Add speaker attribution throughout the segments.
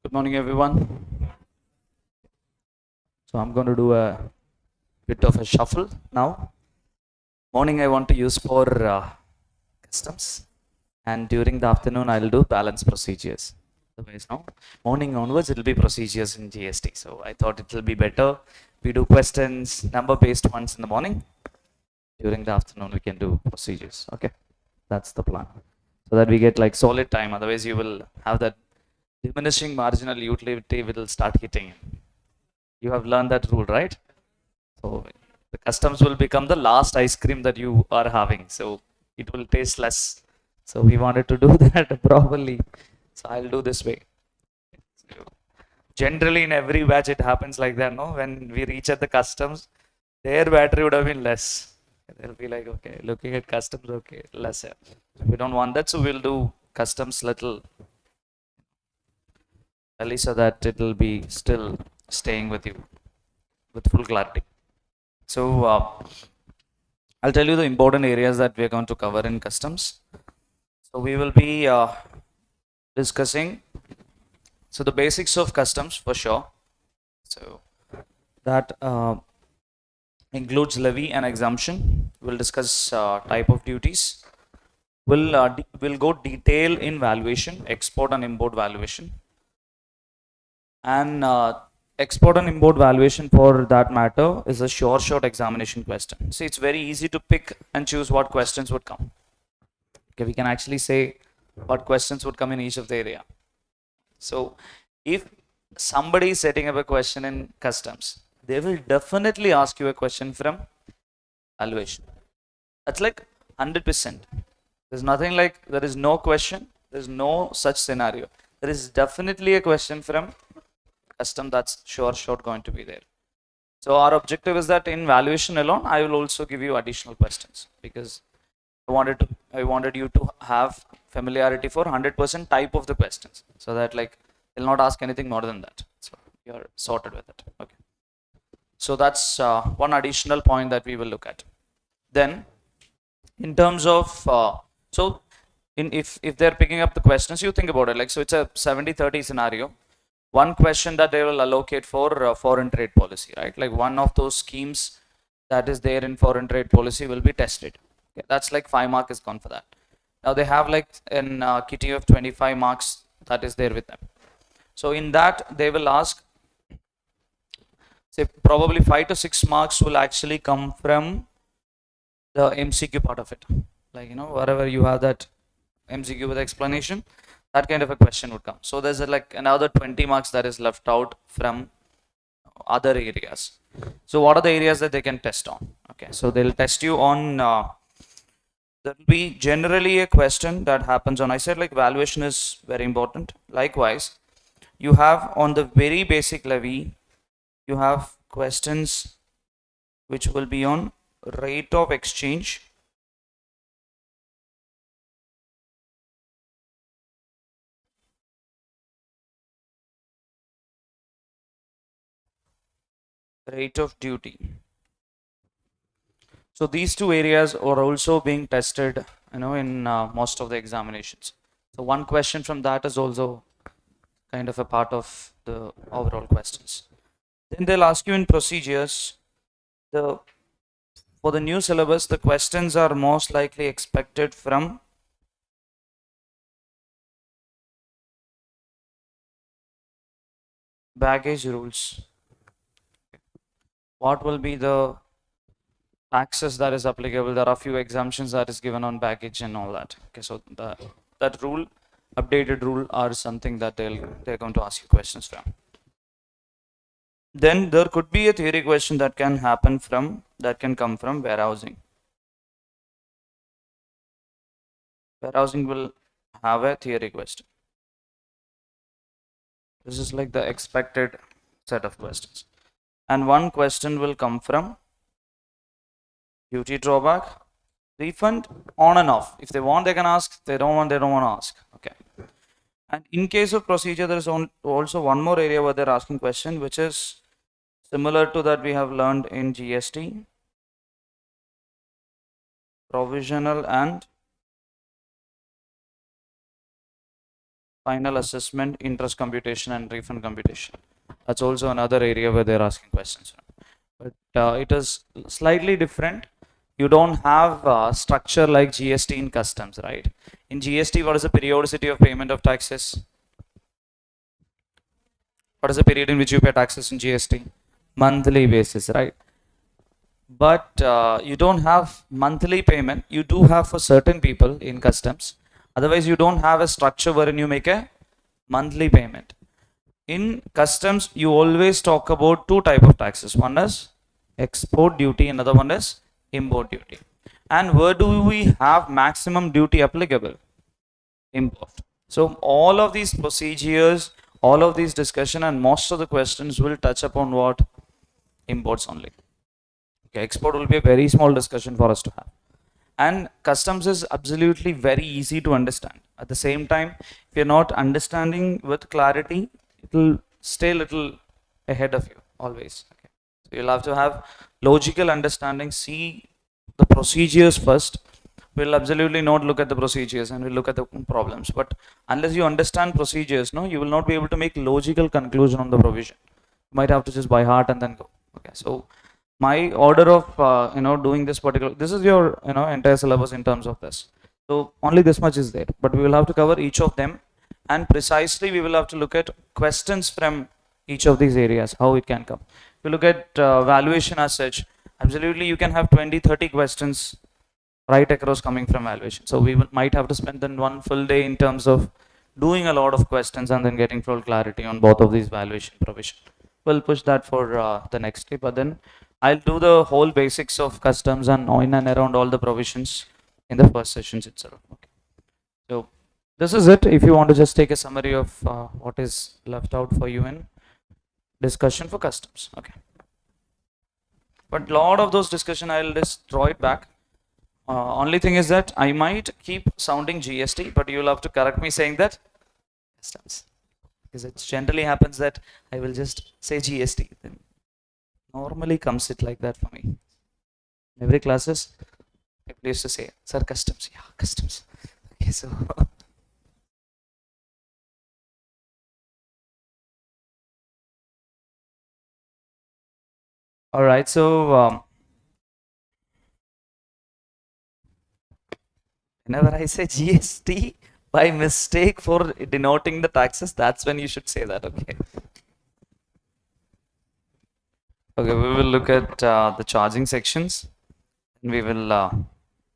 Speaker 1: Good morning, everyone. So I'm going to do a bit of a shuffle now. Morning I want to use for customs, and during the afternoon I'll do balance procedures. Otherwise, no. Morning onwards it'll be procedures in GST. So I thought it will be better we do questions, number-based ones in the morning. During the afternoon we can do procedures. Okay, that's the plan. So that we get like solid time. Otherwise, you will have that diminishing marginal utility will start hitting. You have learned that rule, right? So the customs will become the last ice cream that you are having. So it will taste less. So we wanted to do that properly. So I'll do this way. So generally, in every batch, it happens like that. No, when we reach at the customs, their battery would have been less. They'll be like, okay, looking at customs, okay, lesser. We don't want that, so we'll do customs little early so that it will be still staying with you with full clarity. So I'll tell you the important areas that we're going to cover in customs. So we will be discussing the basics of customs for sure. So that includes levy and exemption. We'll discuss type of duties. We'll go detail in valuation, export and import valuation, and export and import valuation for that matter is a short examination question. See, it's very easy to pick and choose what questions would come. Okay, we can actually say what questions would come in each of the area. So if somebody is setting up a question in customs, they will definitely ask you a question from valuation. That's like 100%. There's nothing like there is no question. There's no such scenario. There is definitely a question from custom that's sure going to be there. So our objective is that in valuation alone, I will also give you additional questions because I wanted you to have familiarity for 100% type of the questions, so that like they'll not ask anything more than that. So you're sorted with it. Okay. So that's one additional point that we will look at. Then, in terms of if they're picking up the questions, you think about it like so. It's a 70-30 scenario. One question that they will allocate for foreign trade policy, right? Like one of those schemes that is there in foreign trade policy will be tested. Okay, that's like 5 mark is gone for that. Now they have like an kitty of 25 marks that is there with them. So in that they will ask, say probably 5 to 6 marks will actually come from the MCQ part of it. Like, you know, wherever you have that MCQ with explanation, that kind of a question would come. So there's like another 20 marks that is left out from other areas. So what are the areas that they can test on? Okay, so they'll test you on there will be generally a question that happens on, I said like valuation is very important. Likewise, you have on the very basic levy, you have questions which will be on rate of exchange, rate of duty. So these two areas are also being tested, you know, in most of the examinations. So one question from that is also kind of a part of the overall questions. Then they'll ask you in procedures, for the new syllabus, the questions are most likely expected from baggage rules. What will be the taxes that is applicable? There are a few exemptions that is given on baggage and all that. Okay, so that rule, updated rule, are something that they're going to ask you questions from. Then there could be a theory question that can come from warehousing. Warehousing will have a theory question. This is like the expected set of questions. And one question will come from duty drawback, refund, on and off. If they want, they can ask. If they don't want, they don't want to ask. Okay. And in case of procedure, there is also one more area where they're asking question, which is similar to that we have learned in GST, provisional and final assessment, interest computation, and refund computation. That's also another area where they're asking questions. But it is slightly different. You don't have structure like GST in customs, right? In GST, what is the periodicity of payment of taxes? What is the period in which you pay taxes in GST? Monthly basis, right? But you don't have monthly payment. You do have for certain people in customs. Otherwise, you don't have a structure wherein you make a monthly payment. In customs, you always talk about two type of taxes. One is export duty, another one is import duty. And where do we have maximum duty applicable? Import. So all of these procedures, all of these discussion, and most of the questions will touch upon what? Imports only. Okay, export will be a very small discussion for us to have. And customs is absolutely very easy to understand. At the same time, if you're not understanding with clarity, it will stay a little ahead of you always. Okay. So you'll have to have logical understanding, see the procedures first. We'll absolutely not look at the procedures and we'll look at the problems. But unless you understand procedures, no, you will not be able to make logical conclusion on the provision. You might have to just by heart and then go. Okay. So my order of doing this particular, this is your entire syllabus in terms of this. So only this much is there, but we will have to cover each of them, and precisely we will have to look at questions from each of these areas, how it can come. If you look at valuation as such, absolutely you can have 20-30 questions right across coming from valuation. So we might have to spend then one full day in terms of doing a lot of questions and then getting full clarity on both of these valuation provision. We'll push that for the next day, but then I'll do the whole basics of customs and in and around all the provisions in the first sessions itself. Okay. So this is it. If you want to just take a summary of what is left out for you in discussion for customs. Okay. But a lot of those discussion I'll just draw it back. Only thing is that I might keep sounding GST, but you'll have to correct me saying that customs. Because it generally happens that I will just say GST. Then normally comes it like that for me. In every classes, people used to say, sir, customs. Yeah, customs. Okay, so. All right, so whenever I say GST by mistake for denoting the taxes, that's when you should say that, okay? Okay, we will look at the charging sections. We will,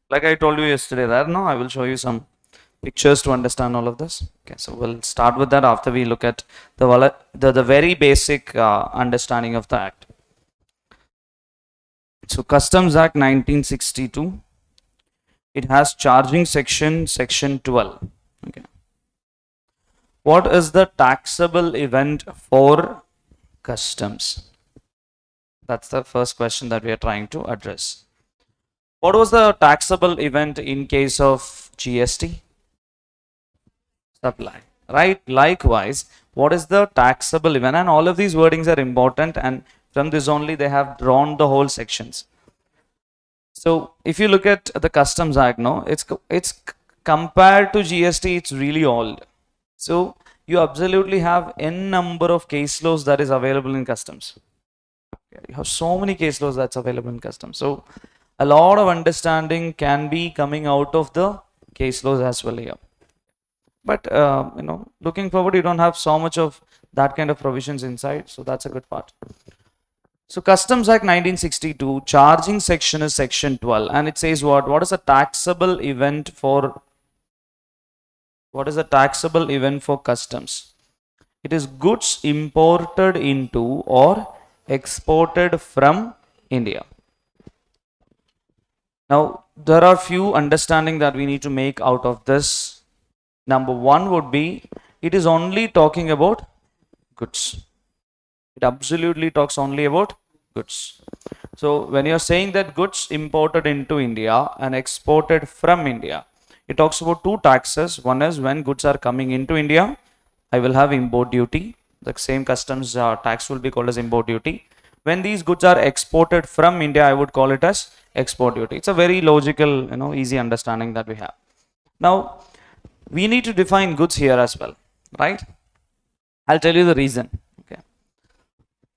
Speaker 1: like I told you yesterday, that no, I will show you some pictures to understand all of this. Okay, so we'll start with that after we look at the very basic understanding of the act. So Customs Act 1962, it has charging section 12. Okay. What is the taxable event for customs? That's the first question that we are trying to address. What was the taxable event in case of GST? Supply, right? Likewise, what is the taxable event? And all of these wordings are important, and from this only they have drawn the whole sections. So if you look at the Customs Act, no, it's compared to GST, it's really old. So you absolutely have n number of case laws that is available in customs. You have so many case laws that's available in customs. So a lot of understanding can be coming out of the case laws as well here. But looking forward, you don't have so much of that kind of provisions inside, so that's a good part. So Customs Act 1962, charging section is section 12, and it says what is a taxable event for customs? It is goods imported into or exported from India. Now there are few understanding that we need to make out of this. Number one would be, it is only talking about goods. It absolutely talks only about goods. So when you're saying that goods imported into India and exported from India, it talks about two taxes. One is when goods are coming into India, I will have import duty. The same customs tax will be called as import duty. When these goods are exported from India, I would call it as export duty. It's a very logical, easy understanding that we have. Now, we need to define goods here as well. right? I'll tell you the reason. Okay.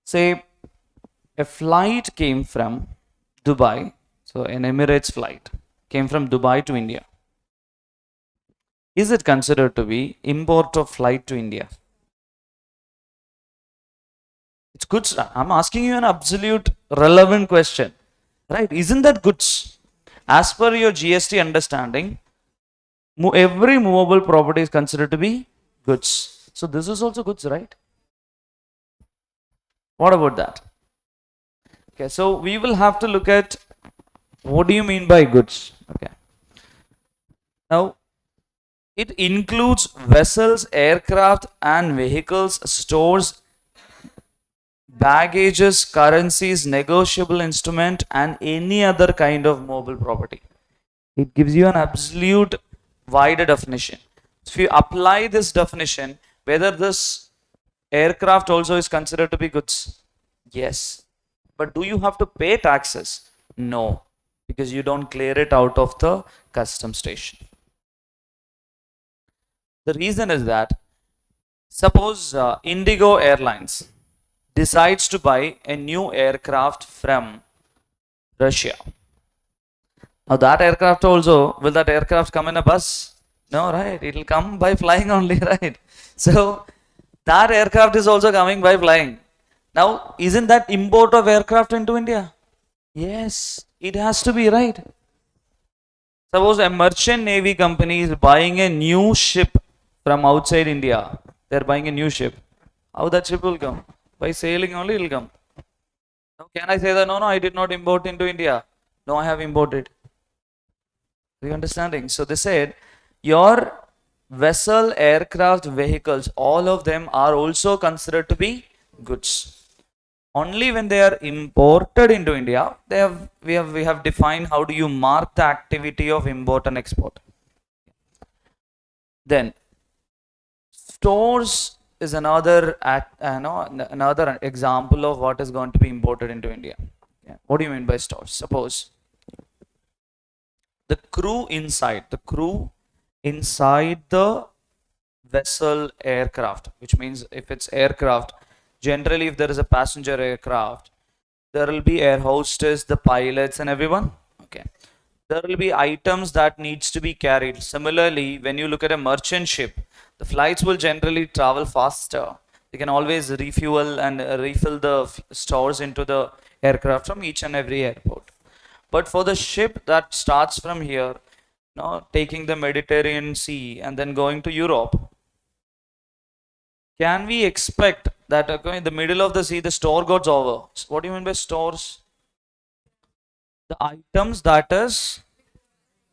Speaker 1: Say a flight came from Dubai, so an Emirates flight came from Dubai to India. Is it considered to be import of flight to India? It's goods. I'm asking you an absolute relevant question, right? Isn't that goods? As per your GST understanding, every movable property is considered to be goods. So this is also goods, right? What about that? Okay, so we will have to look at what do you mean by goods? Okay. Now, it includes vessels, aircraft, and vehicles, stores, baggages, currencies, negotiable instrument, and any other kind of mobile property. It gives you an absolute wider definition. So if you apply this definition, whether this aircraft also is considered to be goods? Yes. But do you have to pay taxes? No, because you don't clear it out of the custom station. The reason is that suppose Indigo Airlines decides to buy a new aircraft from Russia. Now that aircraft also, will that aircraft come in a bus? No, right? It will come by flying only, right? So that aircraft is also coming by flying. Now, isn't that import of aircraft into India? Yes, it has to be, right? Suppose a merchant navy company is buying a new ship from outside India. They're buying a new ship. How that ship will come? By sailing only it will come. Now, can I say that no, I did not import into India? No, I have imported. Are you understanding? So they said your vessel, aircraft, vehicles, all of them are also considered to be goods. Only when they are imported into India, we have defined how do you mark the activity of import and export. Then stores is another another example of what is going to be imported into India. Yeah. What do you mean by stores? Suppose the crew inside the vessel aircraft, which means if it's aircraft, generally if there is a passenger aircraft, there will be air hostess, the pilots and everyone. Okay, there will be items that needs to be carried. Similarly, when you look at a merchant ship, the flights will generally travel faster. You can always refuel and refill the stores into the aircraft from each and every airport. But for the ship that starts from here, taking the Mediterranean Sea and then going to Europe, can we expect that in the middle of the sea the store goes over? What do you mean by stores? The items that is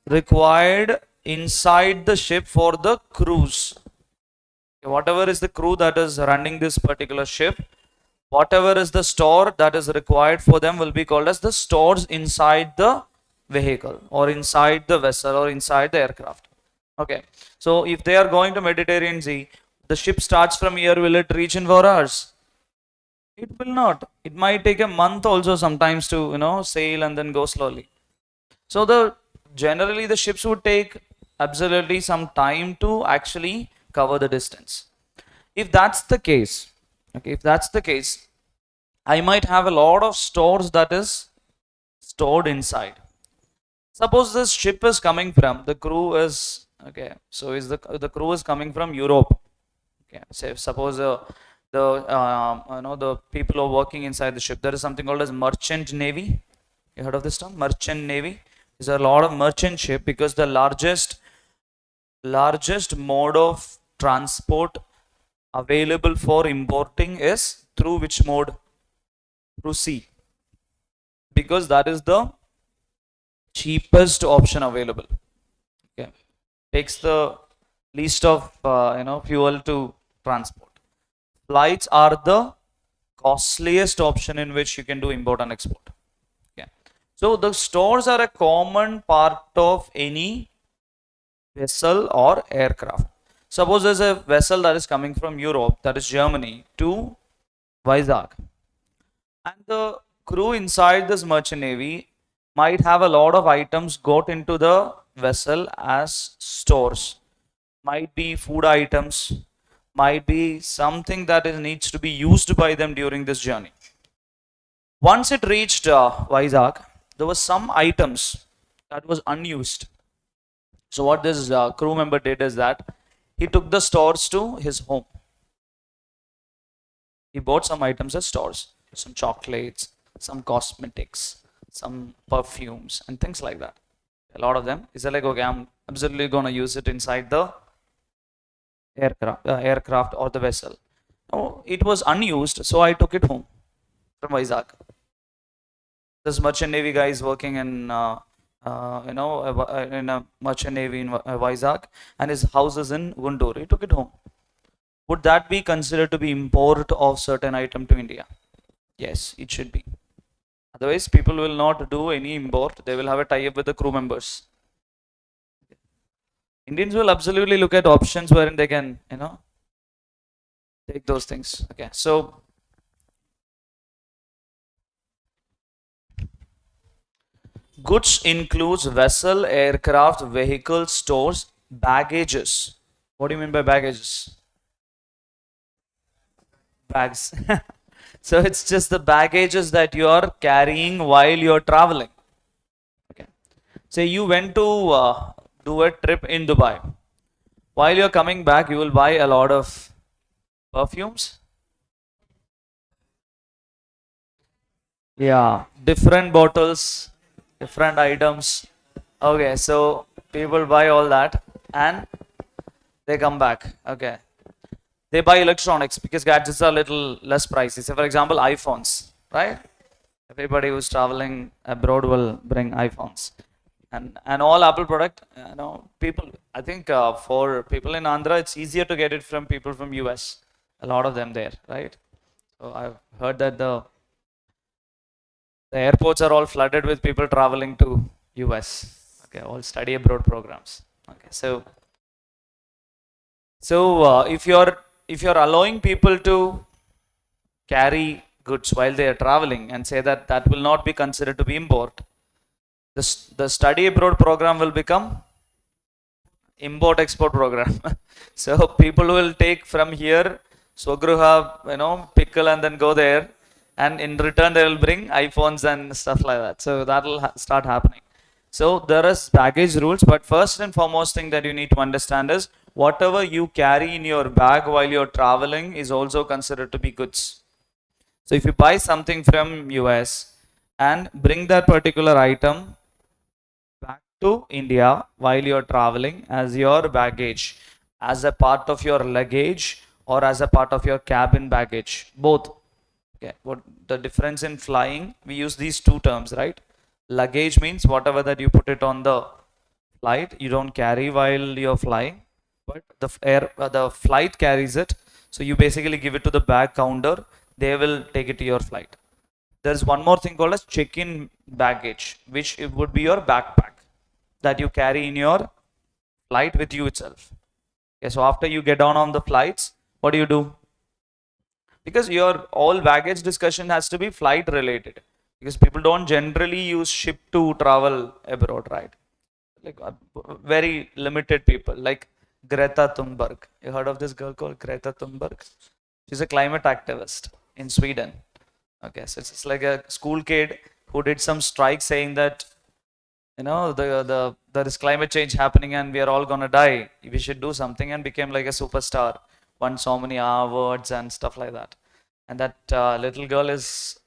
Speaker 1: required inside the ship for the cruise. Whatever is the crew that is running this particular ship, whatever is the store that is required for them will be called as the stores inside the vehicle or inside the vessel or inside the aircraft. Okay, so if they are going to Mediterranean Sea, the ship starts from here, will it reach in 4 hours? It will not. It might take a month also sometimes to sail and then go slowly. So generally the ships would take absolutely some time to actually cover the distance. If that's the case, okay, I might have a lot of stores that is stored inside. Suppose this ship is coming from the crew is okay. So is the crew is coming from Europe. Okay, so suppose the people who are working inside the ship, there is something called as merchant navy. You heard of this term? Merchant navy. There's a lot of merchant ship because the largest mode of transport available for importing is through which mode? Through sea, because that is the cheapest option available. Okay, takes the least of fuel to transport. Flights are the costliest option in which you can do import and export. Okay, so the stores are a common part of any vessel or aircraft. Suppose there's a vessel that is coming from Europe, that is Germany, to Vizag, and the crew inside this merchant navy might have a lot of items got into the vessel as stores. Might be food items, might be something that needs to be used by them during this journey. Once it reached Vizag, there was some items that was unused. So what this crew member did is that he took the stores to his home. He bought some items at stores, some chocolates, some cosmetics, some perfumes, and things like that. A lot of them. He said like, okay, I'm absolutely gonna use it inside the aircraft or the vessel. No, it was unused, so I took it home from Vizag. This merchant navy guy is working in in a merchant navy in Vizag, and his house is in Guntur. He took it home. Would that be considered to be import of certain item to India? Yes, it should be. Otherwise, people will not do any import. They will have a tie-up with the crew members. Indians will absolutely look at options wherein they can, take those things. Okay, so goods includes vessel, aircraft, vehicle, stores, baggages. What do you mean by baggages? Bags. So it's just the baggages that you are carrying while you're traveling. Okay. Say you went to do a trip in Dubai. While you're coming back, you will buy a lot of perfumes. Yeah, different bottles, different items. Okay, so people buy all that and they come back. Okay. They buy electronics because gadgets are a little less pricey. So for example, iPhones, right? Everybody who's traveling abroad will bring iPhones. And all Apple product, people, I think for people in Andhra, it's easier to get it from people from US. A lot of them there, right? So I've heard that the airports are all flooded with people traveling to US. Okay, all study abroad programs. Okay, so if you're allowing people to carry goods while they are traveling and say that that will not be considered to be import, the study abroad program will become import export program. So people will take from here Swagruha, pickle and then go there, and in return they will bring iPhones and stuff like that. So that will start happening. So there is baggage rules, but first and foremost thing that you need to understand is whatever you carry in your bag while you're traveling is also considered to be goods. So if you buy something from US and bring that particular item back to India while you're traveling as your baggage, as a part of your luggage or as a part of your cabin baggage, both. Okay, what the difference in flying, we use these two terms, right? Luggage means whatever that you put it on the flight, you don't carry while you're flying, but the flight carries it. So you basically give it to the bag counter, they will take it to your flight. There's one more thing called as check-in baggage, which it would be your backpack that you carry in your flight with you itself. Okay, so after you get down on the flights, what do? Because your all baggage discussion has to be flight related, because people don't generally use ship to travel abroad, right? Like very limited people, like Greta Thunberg. You heard of this girl called Greta Thunberg? She's a climate activist in Sweden. Okay, so it's like a school kid who did some strike saying that there is climate change happening and we are all gonna die. We should do something, and became like a superstar. Won so many awards and stuff like that. And that little girl is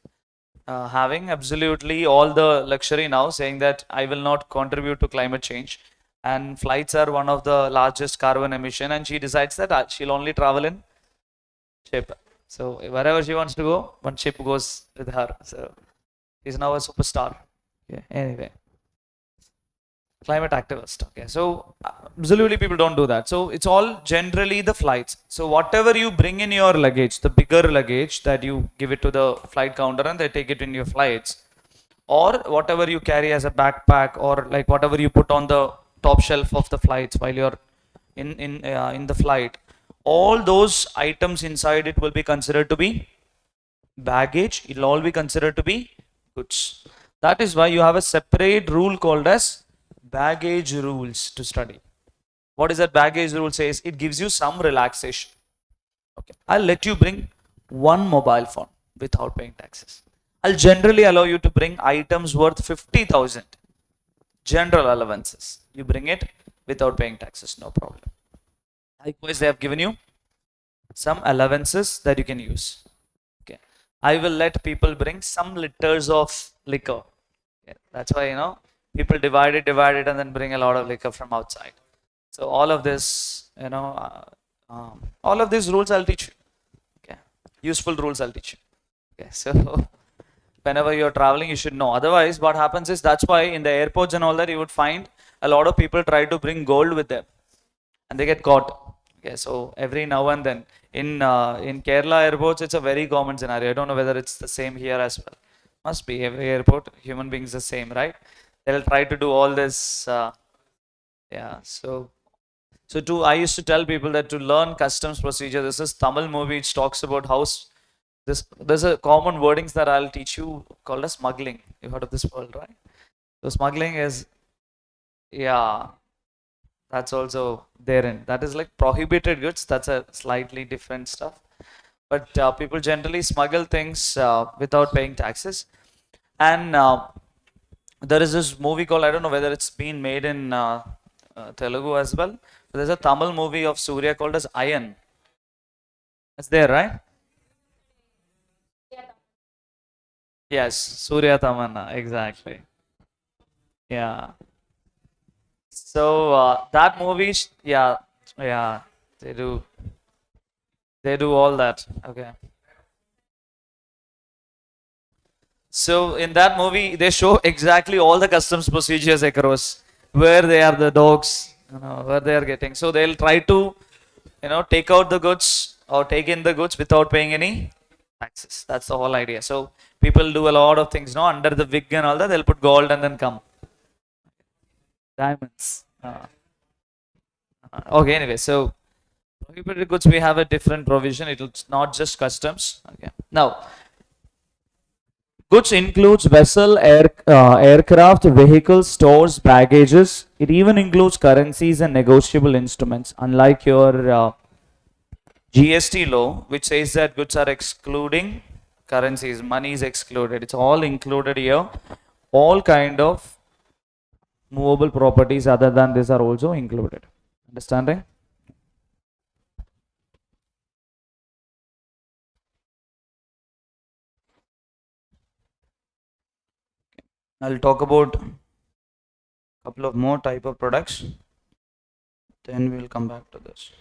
Speaker 1: having absolutely all the luxury now, saying that I will not contribute to climate change. And flights are one of the largest carbon emission, and she decides that she'll only travel in ship. So wherever she wants to go, one ship goes with her. So she's now a superstar. Okay, anyway. Climate activist. Okay, so absolutely people don't do that. So it's all generally the flights. So whatever you bring in your luggage, the bigger luggage, that you give it to the flight counter and they take it in your flights, or whatever you carry as a backpack, or like whatever you put on the top shelf of the flights while you're in the flight, all those items inside it will be considered to be baggage. It will all be considered to be goods. That is why you have a separate rule called as baggage rules to study. What is that baggage rule says? It gives you some relaxation. Okay, I'll let you bring one mobile phone without paying taxes. I'll generally allow you to bring items worth 50,000. General allowances. You bring it without paying taxes, no problem. Likewise, they have given you some allowances that you can use. Okay, I will let people bring some liters of liquor. Okay. That's why people divide it, and then bring a lot of liquor from outside. So all of this, all of these rules I'll teach you. Okay, useful rules I'll teach you. Okay, so whenever you're traveling, you should know. Otherwise, what happens is that's why in the airports and all that, you would find a lot of people try to bring gold with them, and they get caught. Okay, so every now and then in Kerala airports, it's a very common scenario. I don't know whether it's the same here as well. Must be every airport, human beings the same, right? They'll try to do all this. Yeah, so I used to tell people that to learn customs procedure, this is Tamil movie which talks about how there's a common wordings that I'll teach you called as smuggling. You heard of this word, right? So smuggling is, yeah, that's also therein. That is like prohibited goods. That's a slightly different stuff. But people generally smuggle things without paying taxes. And there is this movie called, I don't know whether it's been made in Telugu as well. But there's a Tamil movie of Surya called as Iron. It's there, right? Yes, Surya Tamanna, exactly. Yeah. So that movie, yeah, yeah, they do, they do all that. Okay. So in that movie, they show exactly all the customs procedures across where they are the dogs, where they are getting. So they'll try to, take out the goods or take in the goods without paying any taxes. That's the whole idea. So people do a lot of things, no, under the wig and all that. They'll put gold and then come diamonds. Okay. Anyway, so prohibited goods we have a different provision. It's not just customs. Okay. Now goods includes vessel, aircraft, vehicles, stores, baggages. It even includes currencies and negotiable instruments. Unlike your GST law, which says that goods are excluding currencies, money is excluded. It's all included here. All kind of movable properties other than this are also included. Understanding? I'll talk about a couple of more type of products. Then we'll come back to this.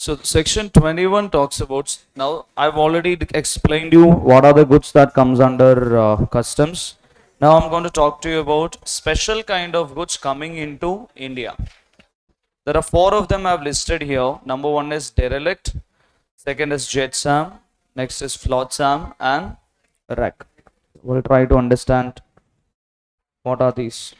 Speaker 1: So section 21 talks about, now I've already explained you what are the goods that comes under customs. Now I'm going to talk to you about special kind of goods coming into India. There are four of them I've listed here. Number one is derelict, second is jetsam, next is flotsam and wreck. We'll try to understand what are these.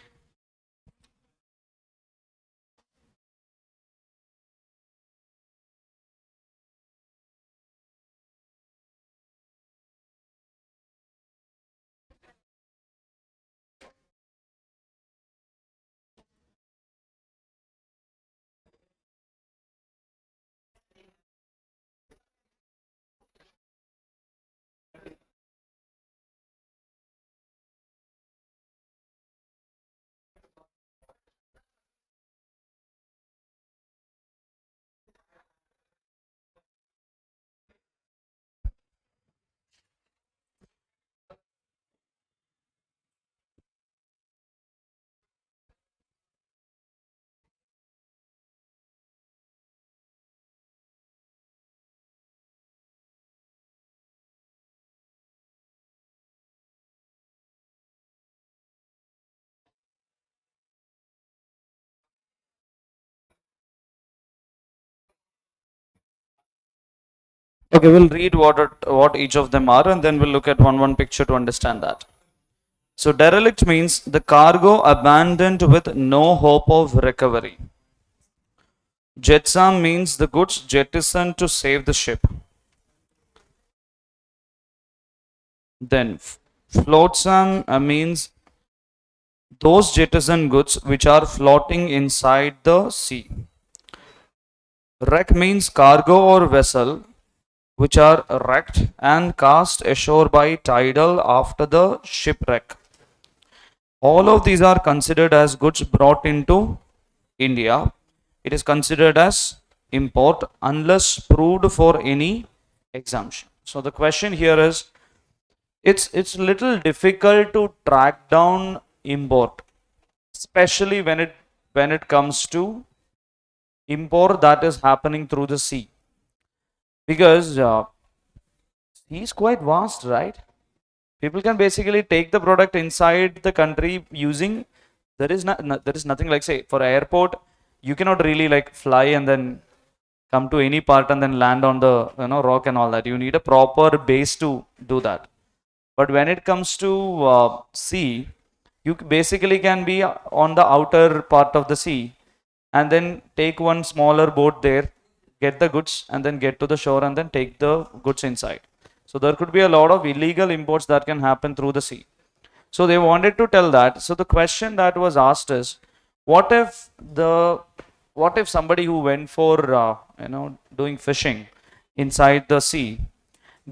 Speaker 1: Okay, we'll read what each of them are and then we'll look at one picture to understand that. So derelict means the cargo abandoned with no hope of recovery. Jetsam means the goods jettisoned to save the ship. Then flotsam means those jettisoned goods which are floating inside the sea. Wreck means cargo or vessel which are wrecked and cast ashore by tidal after the shipwreck. All of these are considered as goods brought into India. It is considered as import unless proved for any exemption. So the question here is, it's little difficult to track down import, especially when it comes to import that is happening through the sea, because sea is quite vast, right? People can basically take the product inside the country using, there is there is nothing like, say, for airport you cannot really like fly and then come to any part and then land on the rock and all that. You need a proper base to do that. But when it comes to sea, you basically can be on the outer part of the sea and then take one smaller boat there, get the goods and then get to the shore and then take the goods inside. So there could be a lot of illegal imports that can happen through the sea. So they wanted to tell that. So the question that was asked is, what if somebody who went for doing fishing inside the sea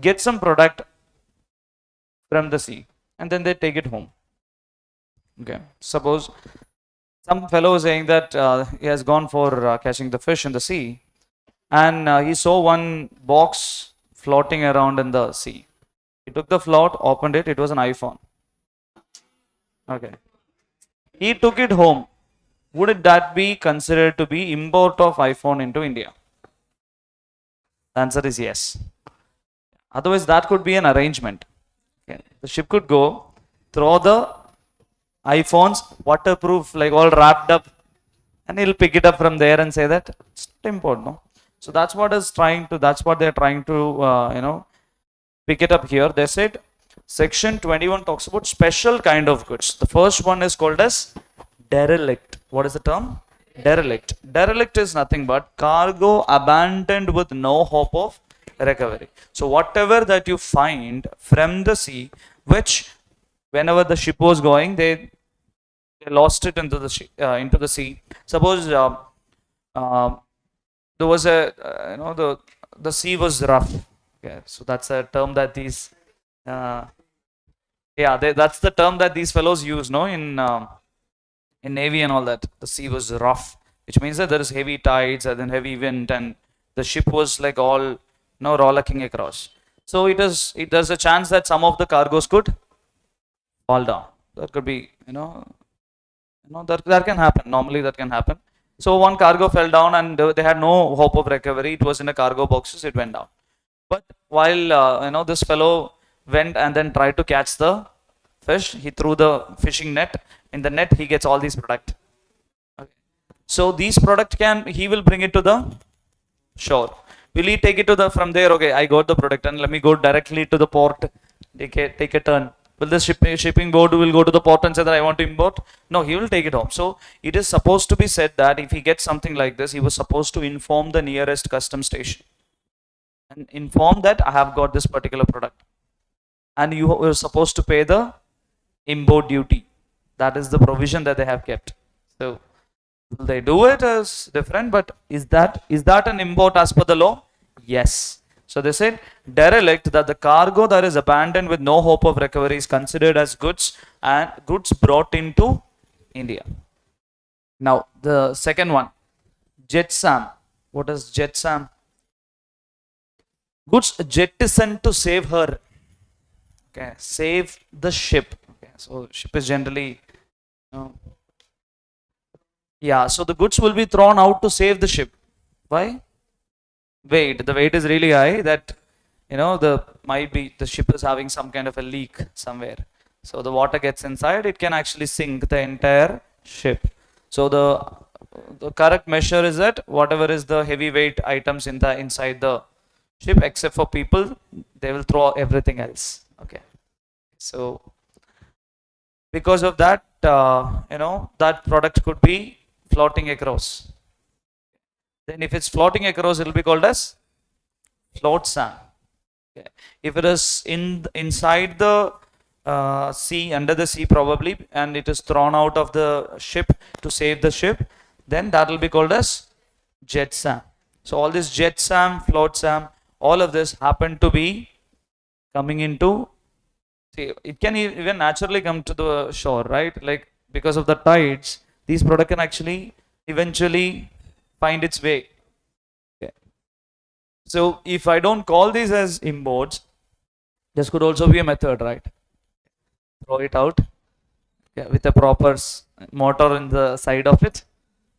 Speaker 1: gets some product from the sea and then they take it home. Okay, suppose some fellow is saying that he has gone for catching the fish in the sea and he saw one box floating around in the sea. He took the float, opened it, it was an iPhone. Okay, he took it home. Would that be considered to be import of iPhone into India? The answer is yes. Otherwise that could be an arrangement. Okay. The ship could go, throw the iPhones, waterproof, like all wrapped up, and he'll pick it up from there and say that it's import, no? So that's what they're trying to, pick it up here. They said section 21 talks about special kind of goods. The first one is called as derelict. What is the term? Derelict. Derelict is nothing but cargo abandoned with no hope of recovery. So whatever that you find from the sea, which whenever the ship was going, they lost it into the sea. Suppose there was the sea was rough. Okay, so that's a term that these that's the term that these fellows use, no, in navy and all that. The sea was rough, which means that there is heavy tides and then heavy wind, and the ship was like all rollicking across. So there's a chance that some of the cargoes could fall down. That could be that can happen. Normally that can happen. So one cargo fell down and they had no hope of recovery. It was in a cargo boxes. It went down. But while this fellow went and then tried to catch the fish, he threw the fishing net. In the net, he gets all these product. Okay. So these product he will bring it to the shore. Will he take it to the from there? Okay, I got the product and let me go directly to the port. Take a turn. Will the shipping board will go to the port and say that I want to import? No, he will take it home. So it is supposed to be said that if he gets something like this, he was supposed to inform the nearest custom station and inform that I have got this particular product, and you are supposed to pay the import duty. That is the provision that they have kept. So they do it as different, but is that an import as per the law? Yes. So they said derelict, that the cargo that is abandoned with no hope of recovery is considered as goods and goods brought into India. Now the second one, jetsam. What is jetsam? Goods jettisoned to save her. Okay, save the ship. Okay, so ship is generally, yeah. So the goods will be thrown out to save the ship. Why? Weight. The weight is really high. That the might be the ship is having some kind of a leak somewhere. So the water gets inside. It can actually sink the entire ship. So the correct measure is that whatever is the heavyweight items inside the ship, except for people, they will throw everything else. Okay. So because of that, that product could be floating across. Then if it's floating across, it will be called as flotsam. Okay. If it is inside the sea, under the sea probably, and it is thrown out of the ship to save the ship, then that will be called as jetsam. So all this jetsam, flotsam, all of this happen to be coming into. See, it can even naturally come to the shore, right? Like because of the tides, these product can actually eventually find its way. Okay. So if I don't call these as imports, this could also be a method, right? Throw it out, yeah, with a proper motor in the side of it,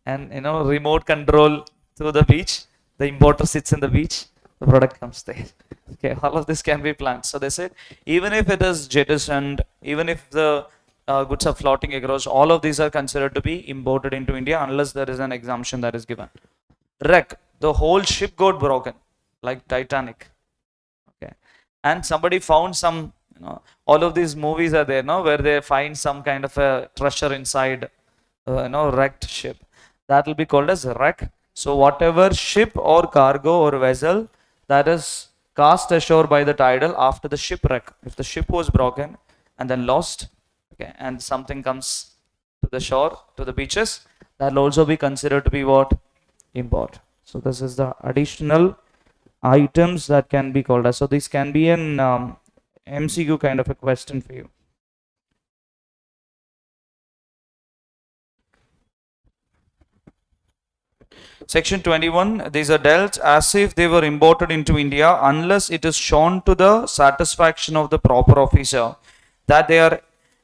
Speaker 1: and remote control through the beach. The importer sits in the beach, the product comes there. Okay, all of this can be planned. So they said even if it is jettisoned, even if the goods are floating across, all of these are considered to be imported into India unless there is an exemption that is given. Wreck, the whole ship got broken, like Titanic. Okay, and somebody found some, all of these movies are there, no, where they find some kind of a treasure inside, wrecked ship. That will be called as wreck. So whatever ship or cargo or vessel that is cast ashore by the tidal after the shipwreck, if the ship was broken and then lost, okay, and something comes to the shore, to the beaches, that will also be considered to be what? Import. So this is the additional items that can be called as. So this can be an MCQ kind of a question for you. Section 21, these are dealt as if they were imported into India unless it is shown to the satisfaction of the proper officer that they are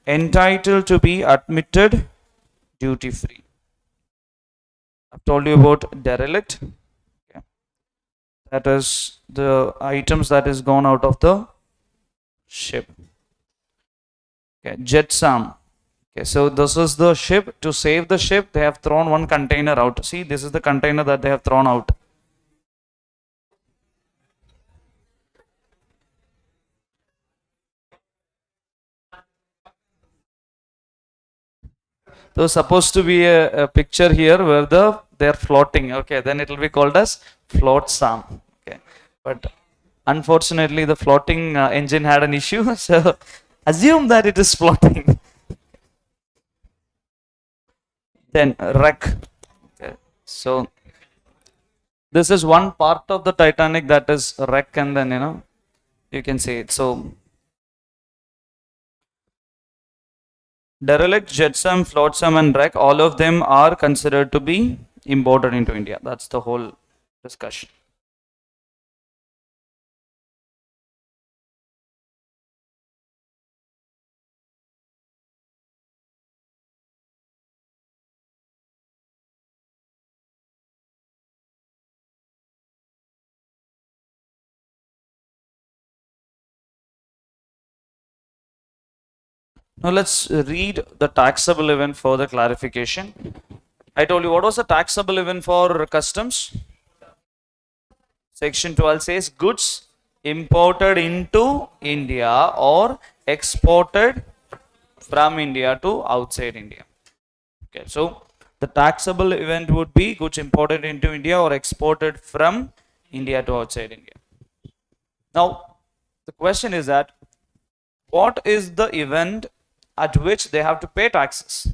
Speaker 1: entitled to be admitted duty free. I've told you about derelict. Okay. That is the items that is gone out of the ship. Okay. Jetsam. Okay, so this is the ship. To save the ship, they have thrown one container out. See, this is the container that they have thrown out. There's supposed to be a picture here where they're floating. Okay, then it will be called as flotsam. Okay, but unfortunately, the floating engine had an issue, so assume that it is floating. Then wreck. Okay, so this is one part of the Titanic that is wreck, and then you can see it. So derelict, jetsam, flotsam, and wreck, all of them are considered to be imported into India. That's the whole discussion. Now let's read the taxable event for the clarification. I told you what was the taxable event for customs? Section 12 says goods imported into India or exported from India to outside India. Okay, so the taxable event would be goods imported into India or exported from India to outside India. Now, the question is that what is the event at which they have to pay taxes?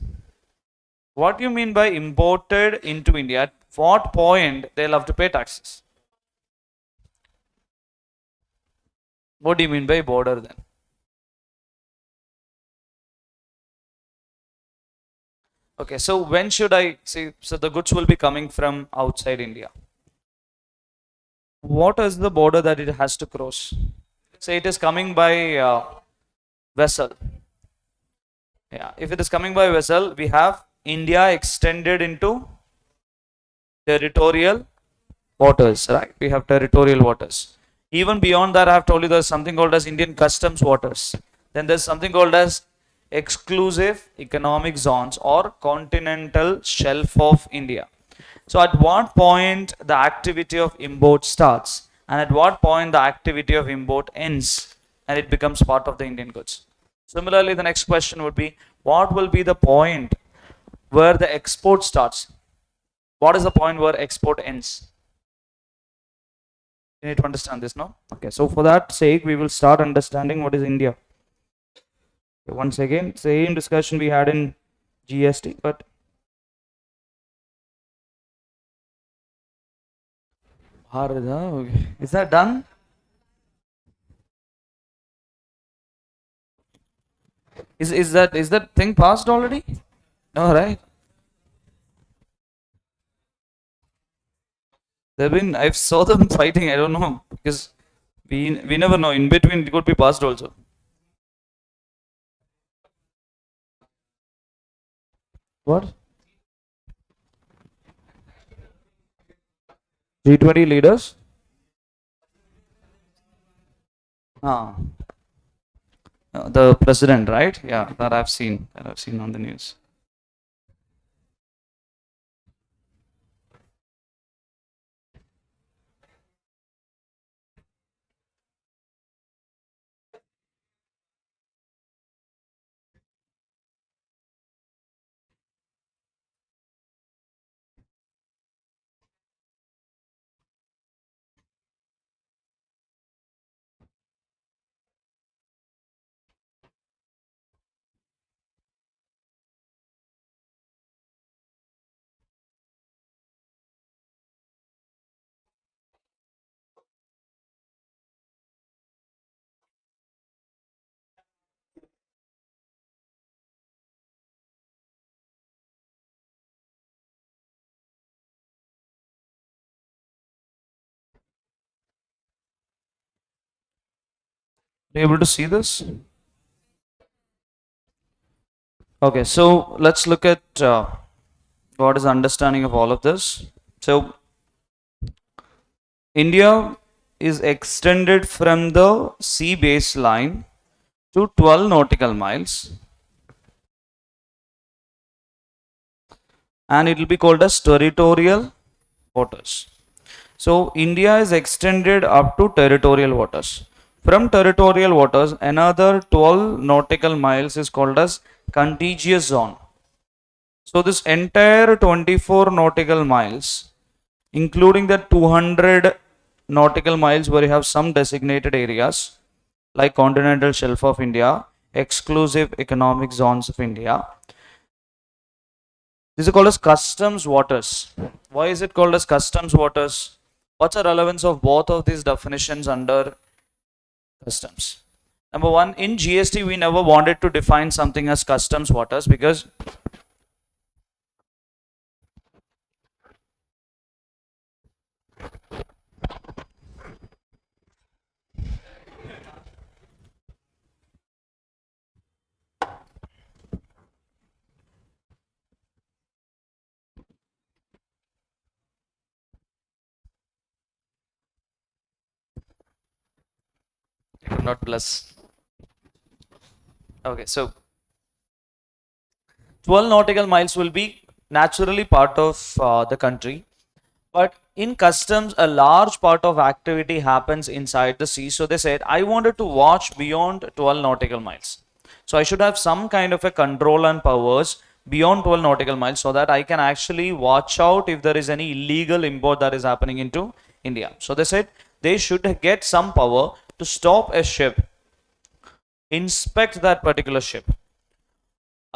Speaker 1: What do you mean by imported into India? At what point they'll have to pay taxes? What do you mean by border then? Okay, so when should I see? So the goods will be coming from outside India. What is the border that it has to cross? Say it is coming by vessel. Yeah, if it is coming by vessel, we have India extended into territorial waters, right? We have territorial waters. Even beyond that, I have told you there's something called as Indian customs waters. Then there's something called as exclusive economic zones or continental shelf of India. So at what point the activity of import starts and at what point the activity of import ends and it becomes part of the Indian goods. Similarly, the next question would be what will be the point where the export starts? What is the point where export ends? You need to understand this, no? Okay, so for that sake, we will start understanding what is India. Okay, once again, same discussion we had in GST, but is that done? Is that thing passed already? All right. I saw them fighting. I don't know because we never know. In between, it could be passed also. What? G20 leaders? Ah, the president, right? Yeah, that I've seen. That I've seen on the news. Are you able to see this? Okay, so let's look at what is understanding of all of this. So India is extended from the sea baseline to 12 nautical miles and it will be called as territorial waters. So India is extended up to territorial waters. From territorial waters, another 12 nautical miles is called as contiguous zone. So this entire 24 nautical miles, including the 200 nautical miles where you have some designated areas like continental shelf of India, exclusive economic zones of India. This is called as customs waters. Why is it called as customs waters? What's the relevance of both of these definitions under customs? Number one, in GST, we never wanted to define something as customs waters because not plus. Okay, so 12 nautical miles will be naturally part of the country, but in customs a large part of activity happens inside the sea. So they said I wanted to watch beyond 12 nautical miles, so I should have some kind of a control and powers beyond 12 nautical miles, so that I can actually watch out if there is any illegal import that is happening into India. So they said they should get some power to stop a ship, inspect that particular ship,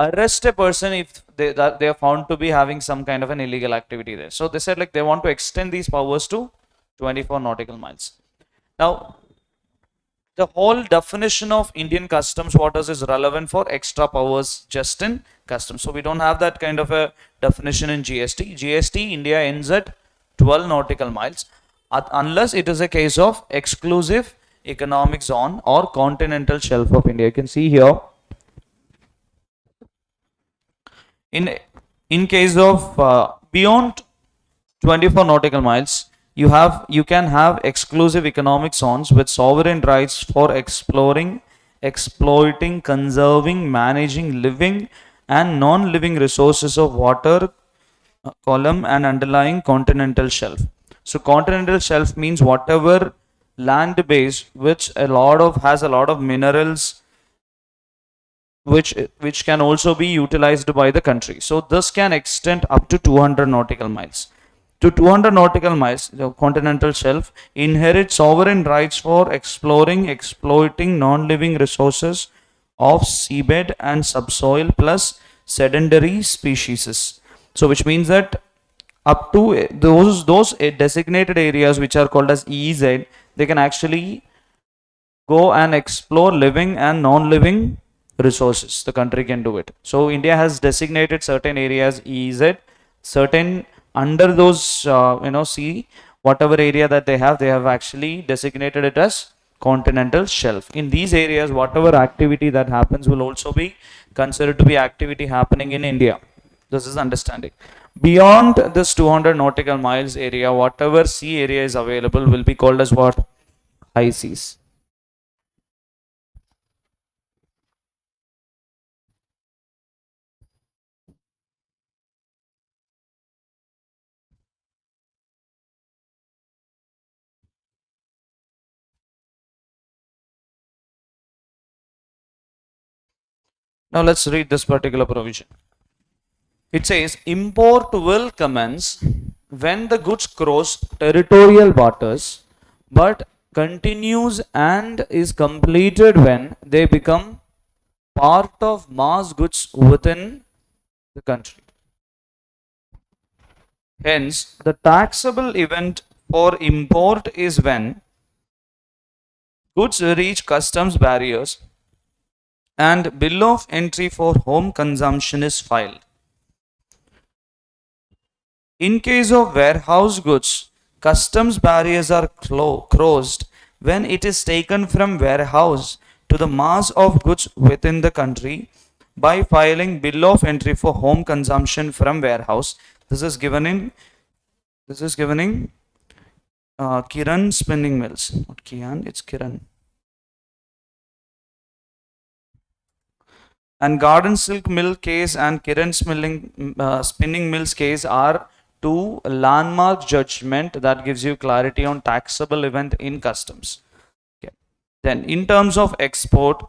Speaker 1: arrest a person if they are found to be having some kind of an illegal activity there. So they said like they want to extend these powers to 24 nautical miles. Now, the whole definition of Indian customs waters is relevant for extra powers just in customs. So we don't have that kind of a definition in GST. GST, India ends at 12 nautical miles unless it is a case of exclusive economic zone or continental shelf of India. You can see here, in case of beyond 24 nautical miles, you can have exclusive economic zones with sovereign rights for exploring, exploiting, conserving, managing living and non-living resources of water column and underlying continental shelf. So continental shelf means whatever land base which has a lot of minerals which can also be utilized by the country. So this can extend up to 200 nautical miles. To 200 nautical miles, the continental shelf inherits sovereign rights for exploring, exploiting non-living resources of seabed and subsoil plus sedentary species. So which means that up to those designated areas which are called as EEZ, they can actually go and explore living and non-living resources. The country can do it. So India has designated certain areas EEZ, certain under those sea, whatever area that they have actually designated it as continental shelf. In these areas, whatever activity that happens will also be considered to be activity happening in India. This is understanding. Beyond this 200 nautical miles area, whatever sea area is available will be called as what? High seas. Now let's read this particular provision. It says import will commence when the goods cross territorial waters, but continues and is completed when they become part of mass goods within the country. Hence, the taxable event for import is when goods reach customs barriers and bill of entry for home consumption is filed. In case of warehouse goods, customs barriers are crossed when it is taken from warehouse to the mass of goods within the country by filing bill of entry for home consumption from warehouse. This is given in Kiran spinning mills. Not Kian, it's Kiran. And Garden Silk Mill case and Kiran spinning mills case are two landmark judgment that gives you clarity on taxable event in customs. Okay. Then in terms of export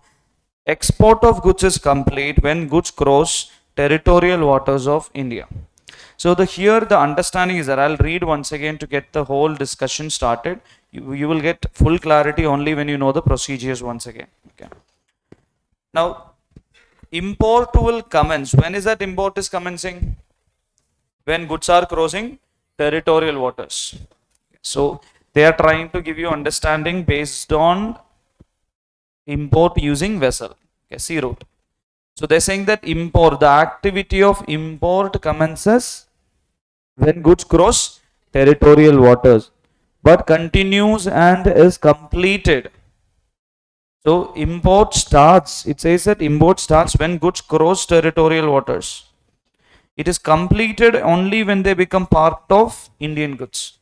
Speaker 1: of goods is complete when goods cross territorial waters of India. So here the understanding is that I'll read once again to get the whole discussion started. You will get full clarity only when you know the procedures once again. Okay. Now, import will commence. When is that import is commencing? When goods are crossing territorial waters. So they are trying to give you understanding based on import using vessel, okay, sea route. So they're saying that import, the activity of import commences when goods cross territorial waters, but continues and is completed. So import starts, it says that import starts when goods cross territorial waters. It is completed only when they become part of Indian goods.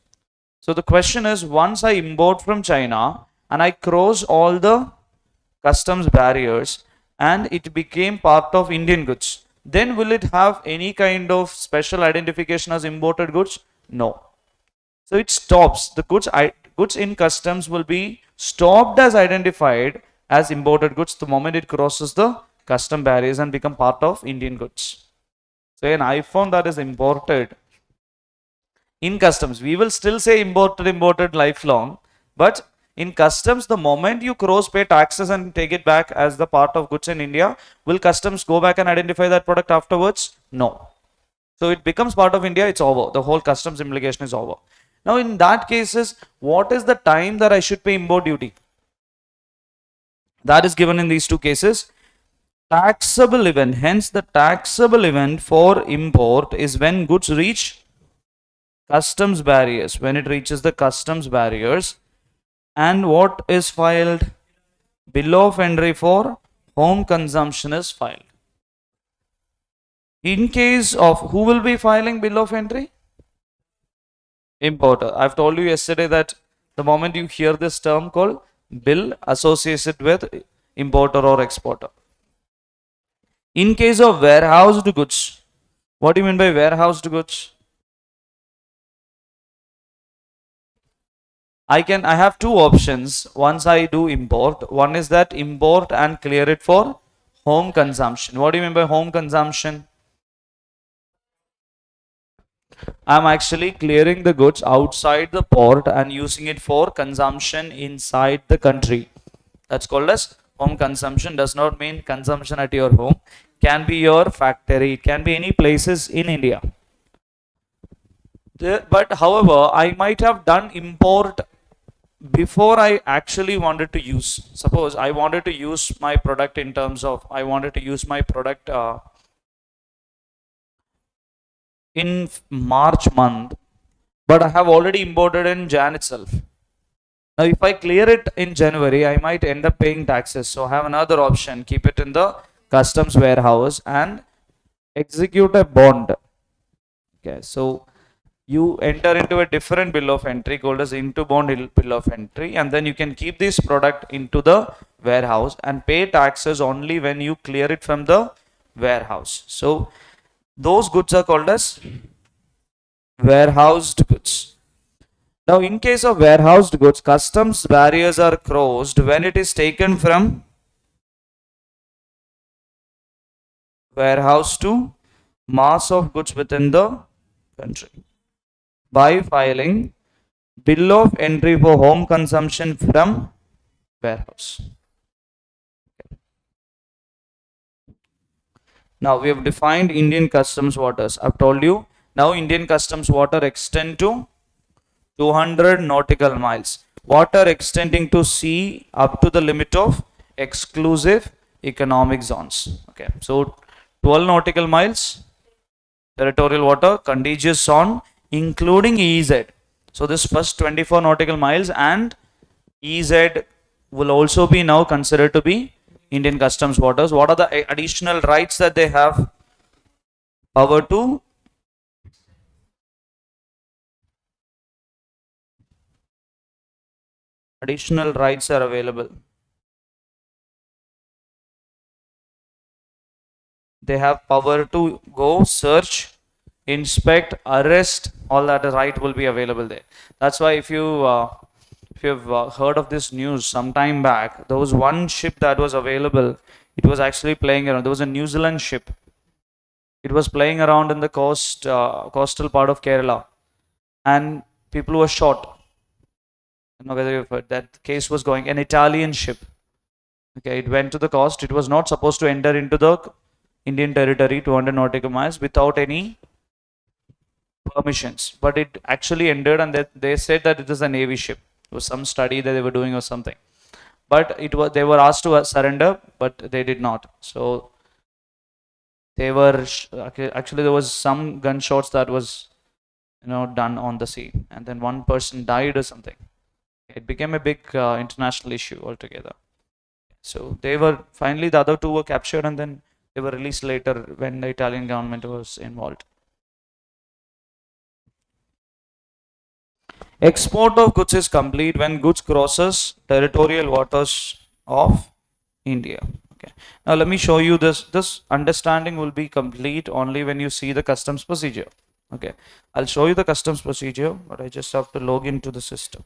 Speaker 1: So the question is, once I import from China and I cross all the customs barriers and it became part of Indian goods, then will it have any kind of special identification as imported goods? No. So it stops. The goods in customs will be stopped as identified as imported goods the moment it crosses the custom barriers and become part of Indian goods. So an iPhone that is imported in customs, we will still say imported lifelong, but in customs, the moment you cross, pay taxes and take it back as the part of goods in India, will customs go back and identify that product afterwards? No. So it becomes part of India, it's over. The whole customs implication is over. Now in that cases, what is the time that I should pay import duty? That is given in these two cases. Taxable event, hence the taxable event for import is when goods reach customs barriers, when it reaches the customs barriers. And what is filed? Bill of entry for home consumption is filed. In case of who will be filing bill of entry? Importer. I've told you yesterday that the moment you hear this term called bill associated with importer or exporter. In case of warehoused goods, what do you mean by warehoused goods? I have two options once I do import. One is that import and clear it for home consumption. What do you mean by home consumption? I'm actually clearing the goods outside the port and using it for consumption inside the country. That's called as home consumption. Does not mean consumption at your home. Can be your factory. It can be any places in India. But however, I might have done import before I actually wanted to use. Suppose I wanted to use my product in terms of, I wanted to use my product in March month, but I have already imported in Jan itself. Now if I clear it in January, I might end up paying taxes. So I have another option, keep it in the customs warehouse and execute a bond. Okay, so you enter into a different bill of entry called as into bond bill of entry, and then you can keep this product into the warehouse and pay taxes only when you clear it from the warehouse. So those goods are called as warehoused goods. Now in case of warehoused goods, customs barriers are crossed when it is taken from warehouse to mass of goods within the country by filing bill of entry for home consumption from warehouse. Now we have defined Indian customs waters. I've told you now Indian customs water extend to 200 nautical miles. Water extending to sea up to the limit of exclusive economic zones. Okay, so 12 nautical miles territorial water, contiguous zone, including EZ. So this first 24 nautical miles and EZ will also be now considered to be Indian customs waters. What are the additional rights that they have? Power to additional rights are available. They have power to go search, inspect, arrest. All that right will be available there. That's why if you've heard of this news some time back, there was one ship that was available. It was actually playing around. There was a New Zealand ship. It was playing around in the coastal part of Kerala, and people were shot. I don't know whether you've heard that case was going. An Italian ship. Okay, it went to the coast. It was not supposed to enter into the Indian territory, 200 nautical miles, without any permissions. But it actually entered, and they said that it is a Navy ship. It was some study that they were doing or something. But they were asked to surrender, but they did not. So they were actually there was some gunshots that was done on the sea, and then one person died or something. It became a big international issue altogether. So they were finally, the other two were captured, and then they were released later when the Italian government was involved. Export of goods is complete when goods crosses territorial waters of India. Okay. Now let me show you this. This understanding will be complete only when you see the customs procedure. Okay. I'll show you the customs procedure, but I just have to log into the system.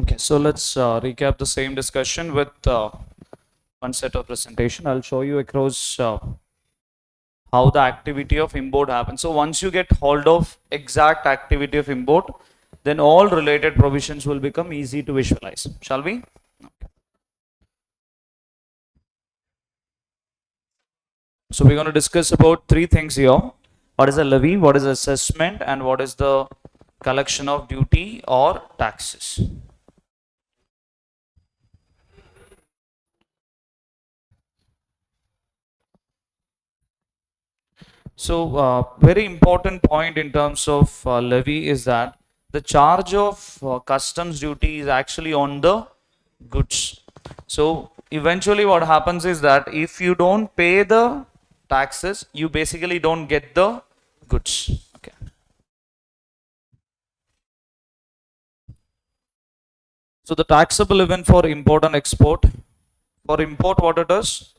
Speaker 1: Okay, so let's recap the same discussion with one set of presentation. I'll show you across how the activity of import happens. So once you get hold of exact activity of import, then all related provisions will become easy to visualize. Shall we? So we're going to discuss about three things here. What is a levy, what is assessment, and what is the collection of duty or taxes. So very important point in terms of levy is that the charge of customs duty is actually on the goods. So eventually what happens is that if you don't pay the taxes, you basically don't get the goods. Okay. So the taxable event for import and export. For import, what it is?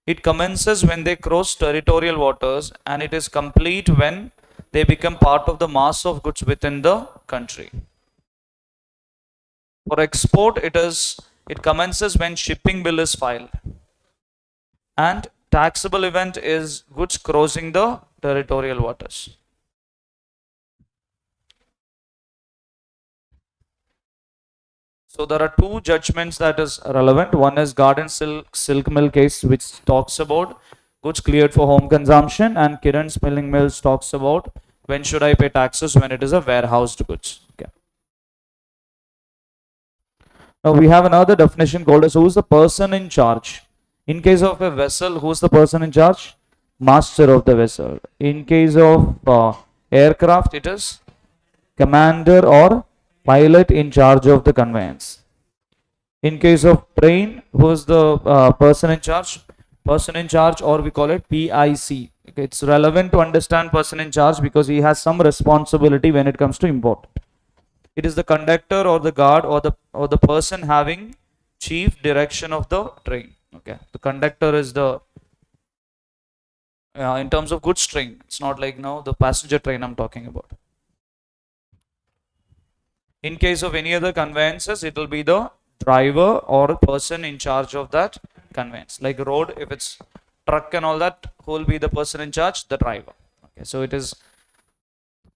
Speaker 1: It commences when they cross territorial waters, and it is complete when they become part of the mass of goods within the country. For export, it commences when shipping bill is filed. And taxable event is goods crossing the territorial waters. So there are two judgments that is relevant. One is Garden Silk Mill case, which talks about goods cleared for home consumption, and Kiran Spinning Mills talks about when should I pay taxes when it is a warehoused goods. Okay. Now we have another definition called as who is the person in charge. In case of a vessel, who is the person in charge? Master of the vessel. In case of aircraft, it is commander or pilot in charge of the conveyance. In case of train, who is the person in charge? Person in charge, or we call it PIC. Okay, it's relevant to understand person in charge because he has some responsibility when it comes to import. It is the conductor or the guard or the person having chief direction of the train. Okay, the conductor is the in terms of goods train. It's not like now the passenger train I'm talking about. In case of any other conveyances, it will be the driver or person in charge of that conveyance. Like road, if it's truck and all that, who will be the person in charge? The driver. Okay, so it is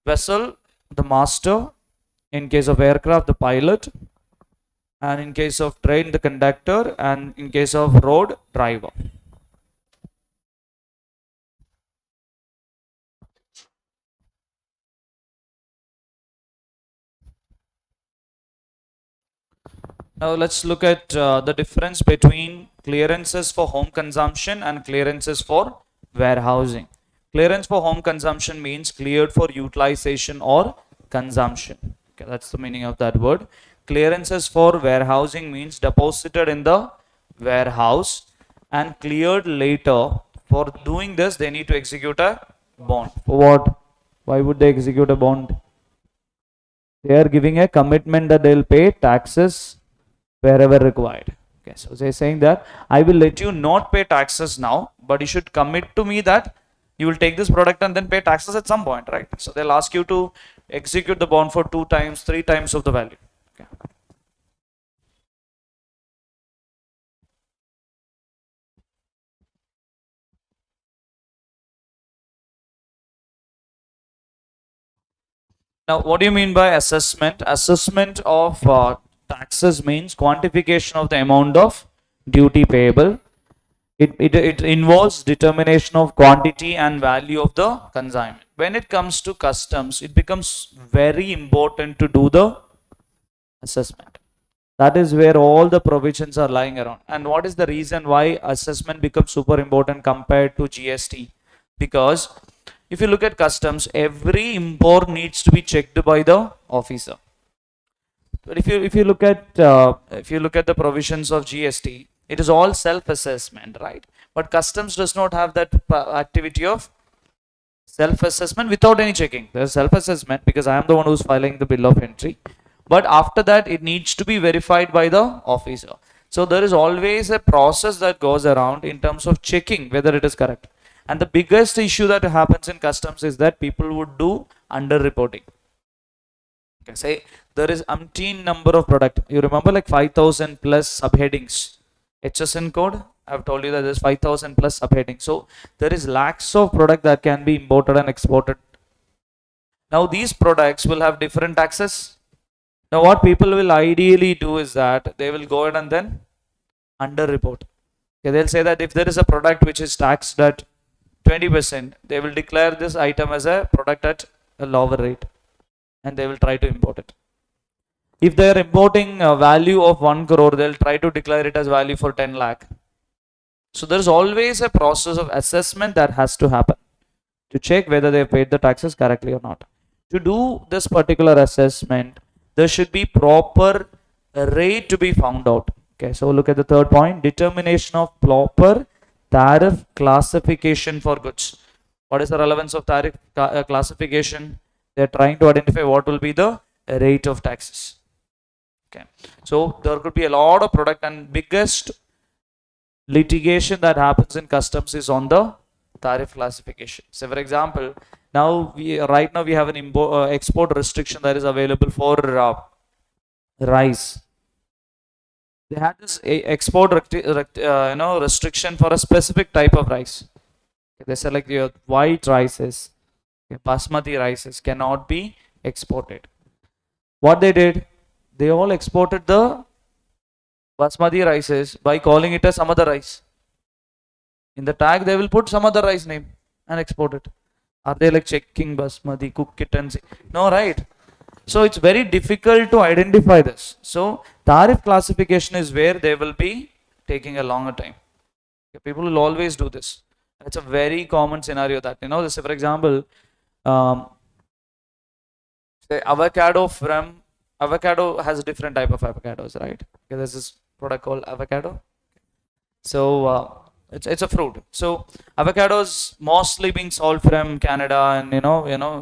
Speaker 1: vessel, the master. In case of aircraft, the pilot. And in case of train, the conductor. And in case of road, driver. Now let's look at the difference between clearances for home consumption and clearances for warehousing. Clearance for home consumption means cleared for utilization or consumption. Okay, that's the meaning of that word. Clearances for warehousing means deposited in the warehouse and cleared later. For doing this, they need to execute a bond. For what? Why would they execute a bond? They are giving a commitment that they will pay taxes wherever required. Okay, so they're saying that I will let you not pay taxes now, but you should commit to me that you will take this product and then pay taxes at some point, right? So they'll ask you to execute the bond for 2 times, 3 times of the value. Okay. Now, what do you mean by assessment? Assessment of taxes means quantification of the amount of duty payable. It involves determination of quantity and value of the consignment. When it comes to customs, it becomes very important to do the assessment. That is where all the provisions are lying around. And what is the reason why assessment becomes super important compared to GST? Because if you look at customs, every import needs to be checked by the officer. But if you look at the provisions of GST, it is all self-assessment, right? But customs does not have that activity of self-assessment without any checking. There's self-assessment because I am the one who's filing the bill of entry. But after that, it needs to be verified by the officer. So there is always a process that goes around in terms of checking whether it is correct. And the biggest issue that happens in customs is that people would do under-reporting. Okay, say there is umpteen number of product. You remember like 5,000 plus subheadings. HSN code, I've told you that there's 5,000 plus subheadings. So there is lakhs of product that can be imported and exported. Now these products will have different taxes. Now what people will ideally do is that they will go ahead and then under-report. Okay, they'll say that if there is a product which is taxed at 20%, they will declare this item as a product at a lower rate and they will try to import it. If they are importing a value of 1 crore, they'll try to declare it as value for 10 lakh. So there's always a process of assessment that has to happen to check whether they have paid the taxes correctly or not. To do this particular assessment, there should be proper rate to be found out. Okay, so look at the third point, determination of proper tariff classification for goods. What is the relevance of tariff classification? They're trying to identify what will be the rate of taxes. Okay, so there could be a lot of product, and biggest litigation that happens in customs is on the tariff classification. So for example, right now we have an export restriction that is available for rice. They had this export restriction for a specific type of rice. They said like your white rices, basmati rices cannot be exported. What they did, they all exported the basmati rices by calling it as some other rice. In the tag they will put some other rice name and export it. Are they like checking basmati, cook it and see? No, right? So it's very difficult to identify this. So tariff classification is where they will be taking a longer time. People will always do this. It's a very common scenario that, say for example, say avocado has a different type of avocados, right? Okay, there's this product called avocado. So it's a fruit. So avocados mostly being sold from Canada and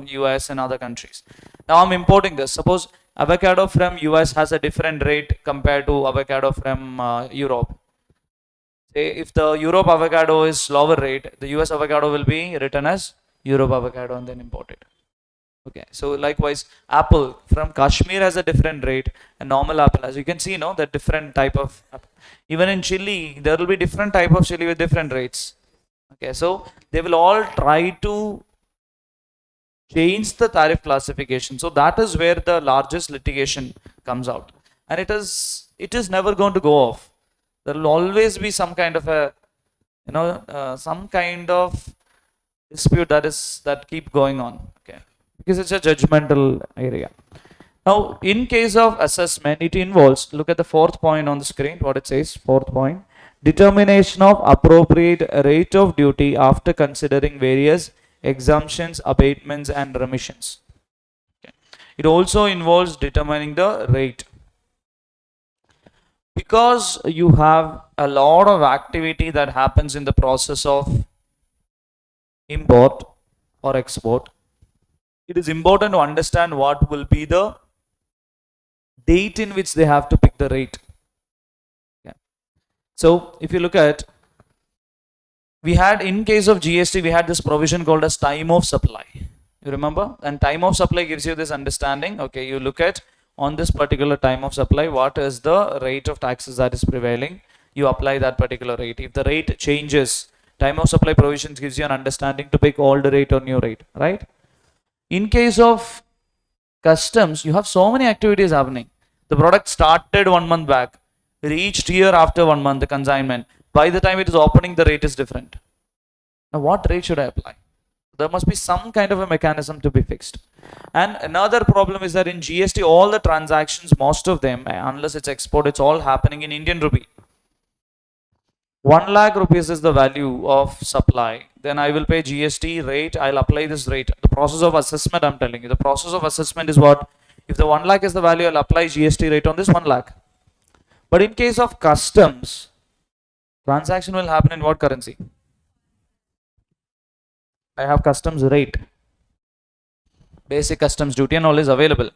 Speaker 1: US and other countries. Now I'm importing this. Suppose avocado from US has a different rate compared to avocado from Europe. Say if the Europe avocado is lower rate, the US avocado will be written as Europe avocado and then imported. Okay, so likewise, apple from Kashmir has a different rate, and normal apple, as you can see, that different type of apple. Even in chili, there will be different type of chili with different rates. Okay, so they will all try to change the tariff classification. So that is where the largest litigation comes out, and it is never going to go off. There will always be some kind of a some kind of dispute that keep going on. Okay, because it's a judgmental area. Now, in case of assessment, it involves, look at the fourth point on the screen, what it says, fourth point, determination of appropriate rate of duty after considering various exemptions, abatements, and remissions. Okay. It also involves determining the rate. Because you have a lot of activity that happens in the process of import or export, it is important to understand what will be the date in which they have to pick the rate. Yeah. So if you look at, we had, in case of GST, we had this provision called as time of supply. You remember? And time of supply gives you this understanding. Okay, you look at on this particular time of supply, what is the rate of taxes that is prevailing? You apply that particular rate. If the rate changes, time of supply provisions gives you an understanding to pick old rate or new rate, right? In case of customs, you have so many activities happening. The product started 1 month back, reached here after 1 month, the consignment. By the time it is opening, the rate is different. Now, what rate should I apply? There must be some kind of a mechanism to be fixed. And another problem is that in GST, all the transactions, most of them, unless it's export, it's all happening in Indian rupee. 1 lakh rupees is the value of supply. Then I will pay GST rate, I'll apply this rate. The process of assessment, I'm telling you, the process of assessment is what? If the 1 lakh is the value, I'll apply GST rate on this 1 lakh. But in case of customs, transaction will happen in what currency? I have customs rate. Basic customs duty and all is available.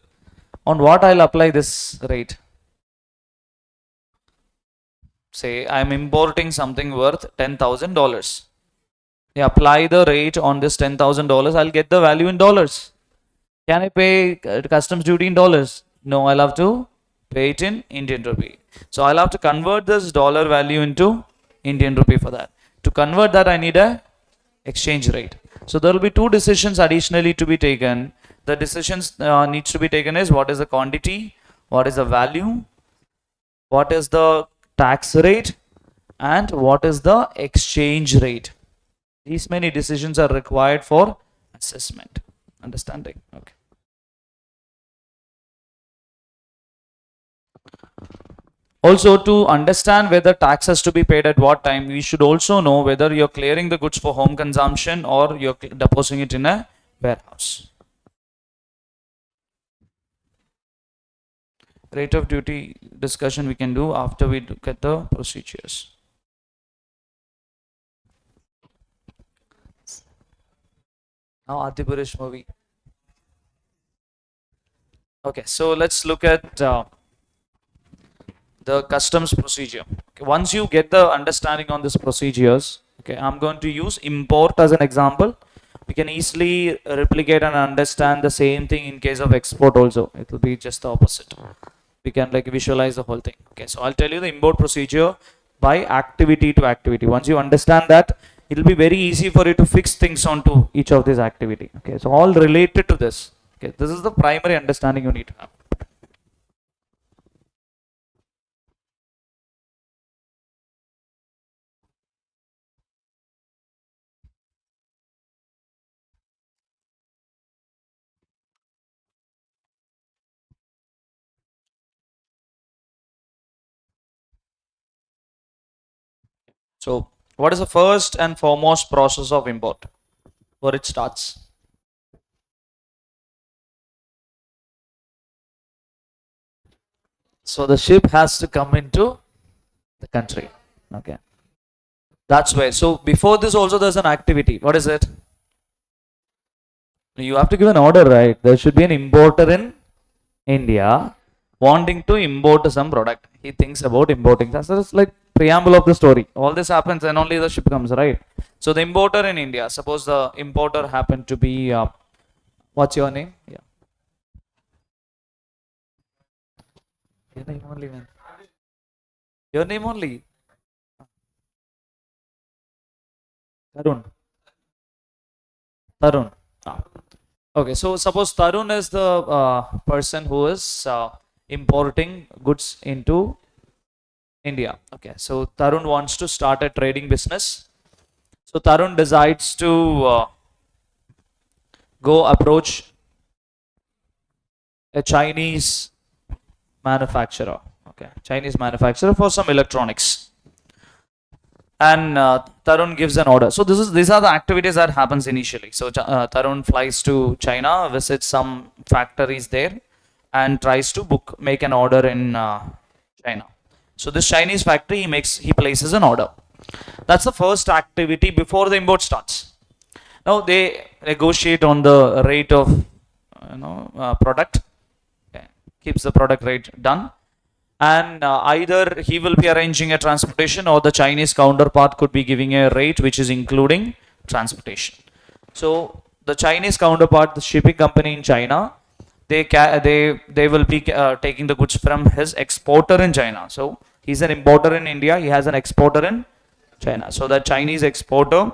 Speaker 1: On what I'll apply this rate? Say I'm importing something worth $10,000. I apply the rate on this $10,000, I'll get the value in dollars. Can I pay customs duty in dollars? No, I'll have to pay it in Indian rupee. So I'll have to convert this dollar value into Indian rupee for that. To convert that, I need a exchange rate. So there will be two decisions additionally to be taken. The decisions needs to be taken is what is the quantity, what is the value, what is the tax rate, and what is the exchange rate. These many decisions are required for assessment. Understanding? Okay. Also, to understand whether tax has to be paid at what time, we should also know whether you're clearing the goods for home consumption or you're depositing it in a warehouse. Rate of duty discussion we can do after we look at the procedures. Now Adipurish movie. Okay, so let's look at the customs procedure. Okay, once you get the understanding on these procedures, okay, I'm going to use import as an example. We can easily replicate and understand the same thing in case of export also. It will be just the opposite. We can like visualize the whole thing. Okay, so I'll tell you the import procedure by activity to activity. Once you understand that, it will be very easy for you to fix things onto each of these activity. Okay, so all related to this. Okay, this is the primary understanding you need to have. So, what is the first and foremost process of import? Where it starts? So the ship has to come into the country. Okay, that's why. So before this also there's an activity. What is it? You have to give an order, right? There should be an importer in India wanting to import some product. He thinks about importing. That's just like preamble of the story. All this happens and only the ship comes, right? So the importer in India. Suppose the importer happened to be what's your name? Yeah. Your name only, man. Your name only. Tarun. Tarun. Ah. Okay, so suppose Tarun is the person who is importing goods into India. Okay, so Tarun wants to start a trading business. So Tarun decides to go approach a Chinese manufacturer. Okay, Chinese manufacturer for some electronics. And Tarun gives an order. So these are the activities that happens initially. So Tarun flies to China, visits some factories there, and tries to make an order in China. So this Chinese factory he places an order. That's the first activity before the import starts. Now they negotiate on the rate of product. Okay. Keeps the product rate done. And either he will be arranging a transportation or the Chinese counterpart could be giving a rate which is including transportation. So the Chinese counterpart, the shipping company in China, they will be taking the goods from his exporter in China. So he's an importer in India, he has an exporter in China. So the Chinese exporter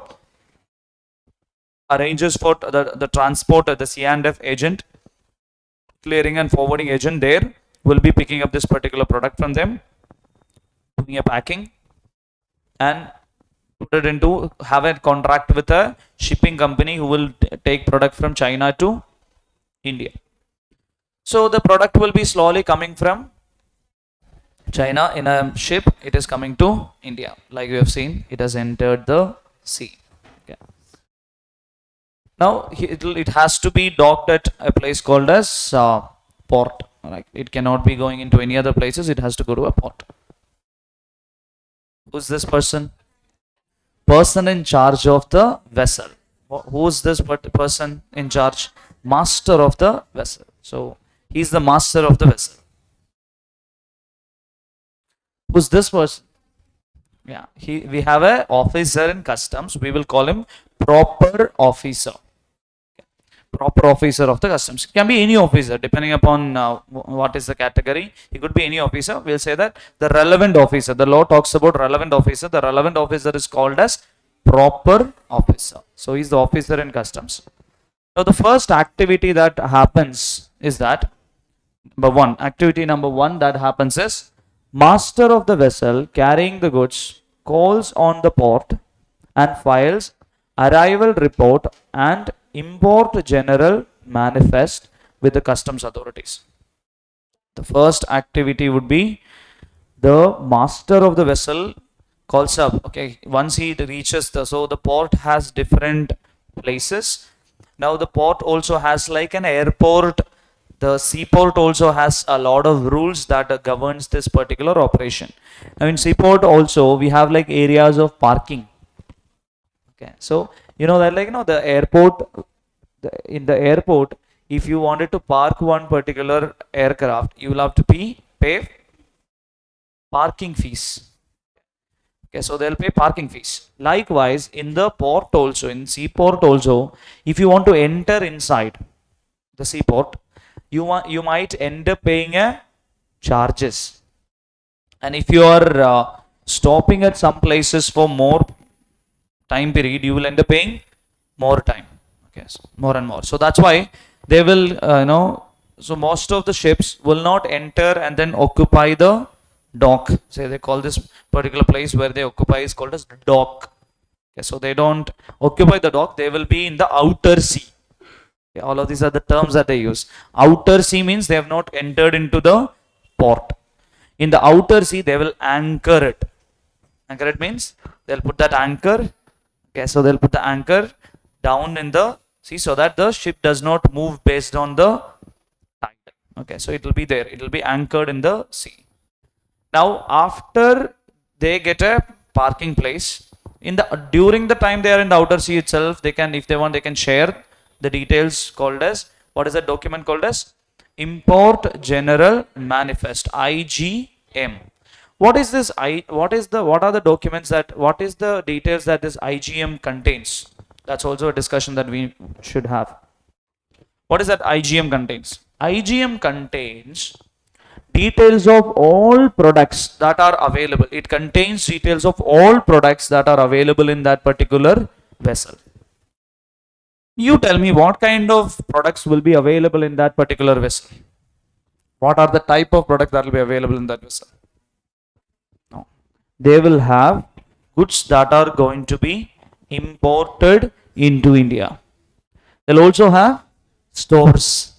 Speaker 1: arranges for the transporter, the C&F agent, clearing and forwarding agent there will be picking up this particular product from them, doing a packing, and put it into, have a contract with a shipping company who will take product from China to India. So the product will be slowly coming from China in a ship. It is coming to India. Like you have seen, it has entered the sea. Okay. Now it has to be docked at a place called as port. Right? It cannot be going into any other places. It has to go to a port. Who's this person? Person in charge of the vessel. Who's this person in charge? Master of the vessel. So he's the master of the vessel. Who's this person? Yeah, we have a officer in customs. We will call him proper officer. Proper officer of the customs. It can be any officer depending upon what is the category. It could be any officer. We'll say that the relevant officer. The law talks about relevant officer. The relevant officer is called as proper officer. So he's the officer in customs. Now the first activity that happens is that activity number one that happens is master of the vessel carrying the goods calls on the port and files arrival report and import general manifest with the customs authorities. The first activity would be the master of the vessel calls up. Okay, once he reaches so the port has different places. Now the port also has like an airport The seaport also has a lot of rules that governs this particular operation. Now in seaport also we have like areas of parking. Okay, so you know that, like, the airport, in the airport, if you wanted to park one particular aircraft, you will have to pay parking fees. Okay, so they'll pay parking fees. Likewise, in the port also, in seaport also, if you want to enter inside the seaport, you might end up paying a charges. And if you are stopping at some places for more time period, you will end up paying more time. Okay, so more and more. So that's why they will, so most of the ships will not enter and then occupy the dock. Say they call this particular place where they occupy is called as dock. Okay, so they don't occupy the dock, they will be in the outer sea. Okay, all of these are the terms that they use. Outer sea means they have not entered into the port. In the outer sea, they will anchor it. Anchor it means they'll put that anchor. Okay, so they'll put the anchor down in the sea so that the ship does not move based on the tide. Okay, so it will be there. It will be anchored in the sea. Now, after they get a parking place, during the time they are in the outer sea itself, they can, if they want, they can share the details called as, what is that document called as? Import General Manifest, IGM. What is this? What are the documents that, what is the details that this IGM contains? That's also a discussion that we should have. What is that IGM contains? IGM contains details of all products that are available. It contains details of all products that are available in that particular vessel. You tell me what kind of products will be available in that particular vessel. What are the type of products that will be available in that vessel? No. They will have goods that are going to be imported into India. They'll also have stores.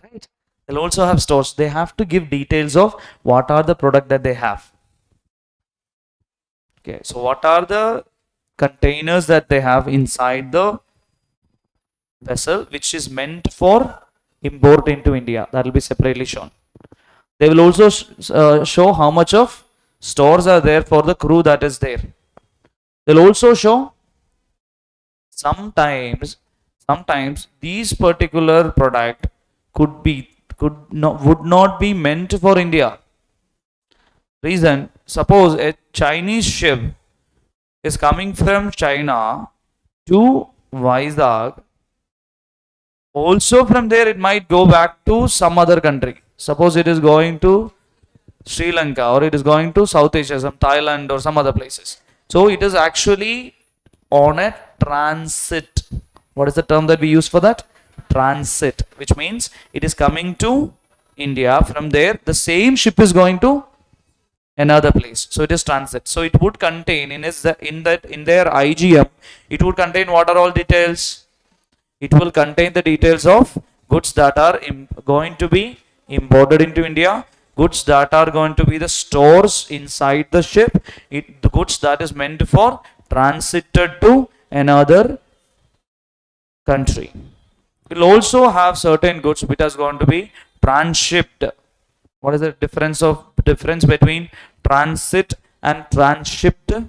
Speaker 1: Right? They'll also have stores. They have to give details of what are the product that they have. Okay, so what are the containers that they have inside the vessel which is meant for import into India? That will be separately shown. They will also show how much of stores are there for the crew that is there. They'll also show sometimes these particular product would not be meant for India. Reason, suppose a Chinese ship is coming from China to Vizag. Also from there it might go back to some other country. Suppose it is going to Sri Lanka, or it is going to South Asia, some Thailand or some other places. So it is actually on a transit. What is the term that we use for that? Transit, which means it is coming to India. From there the same ship is going to another place, so it is transit. So it would contain in their IGM, it would contain what are all details? It will contain the details of goods that are going to be imported into India, goods that are going to be the stores inside the ship, the goods that is meant for transited to another country. It will also have certain goods which is going to be transshipped. What is the difference between transit and transshipped?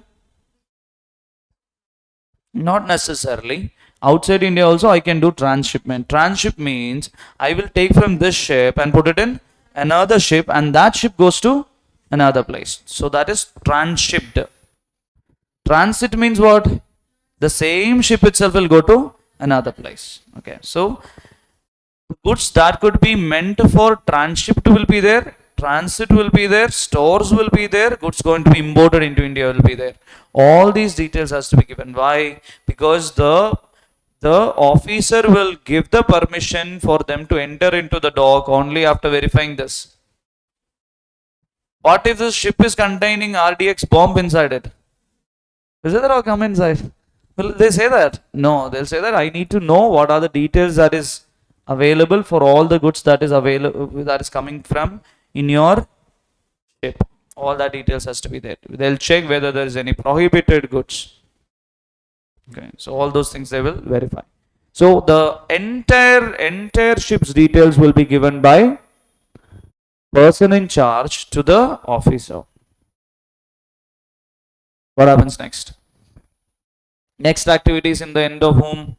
Speaker 1: Not necessarily. Outside India also I can do transshipment. Transship means I will take from this ship and put it in another ship, and that ship goes to another place. So that is transshipped. Transit means what? The same ship itself will go to another place. Okay, so goods that could be meant for transshipped will be there, transit will be there, stores will be there, goods going to be imported into India will be there. All these details has to be given. Why? Because the officer will give the permission for them to enter into the dock only after verifying this. What if this ship is containing RDX bomb inside it? Is it that all come inside? Will they say that? No, they'll say that I need to know what are the details that is available for all the goods that is available, that is coming from in your ship. All that details has to be there. They'll check whether there is any prohibited goods. Okay, so all those things they will verify. So the entire ship's details will be given by person in charge to the officer. What happens next? Next activity is in the end of whom?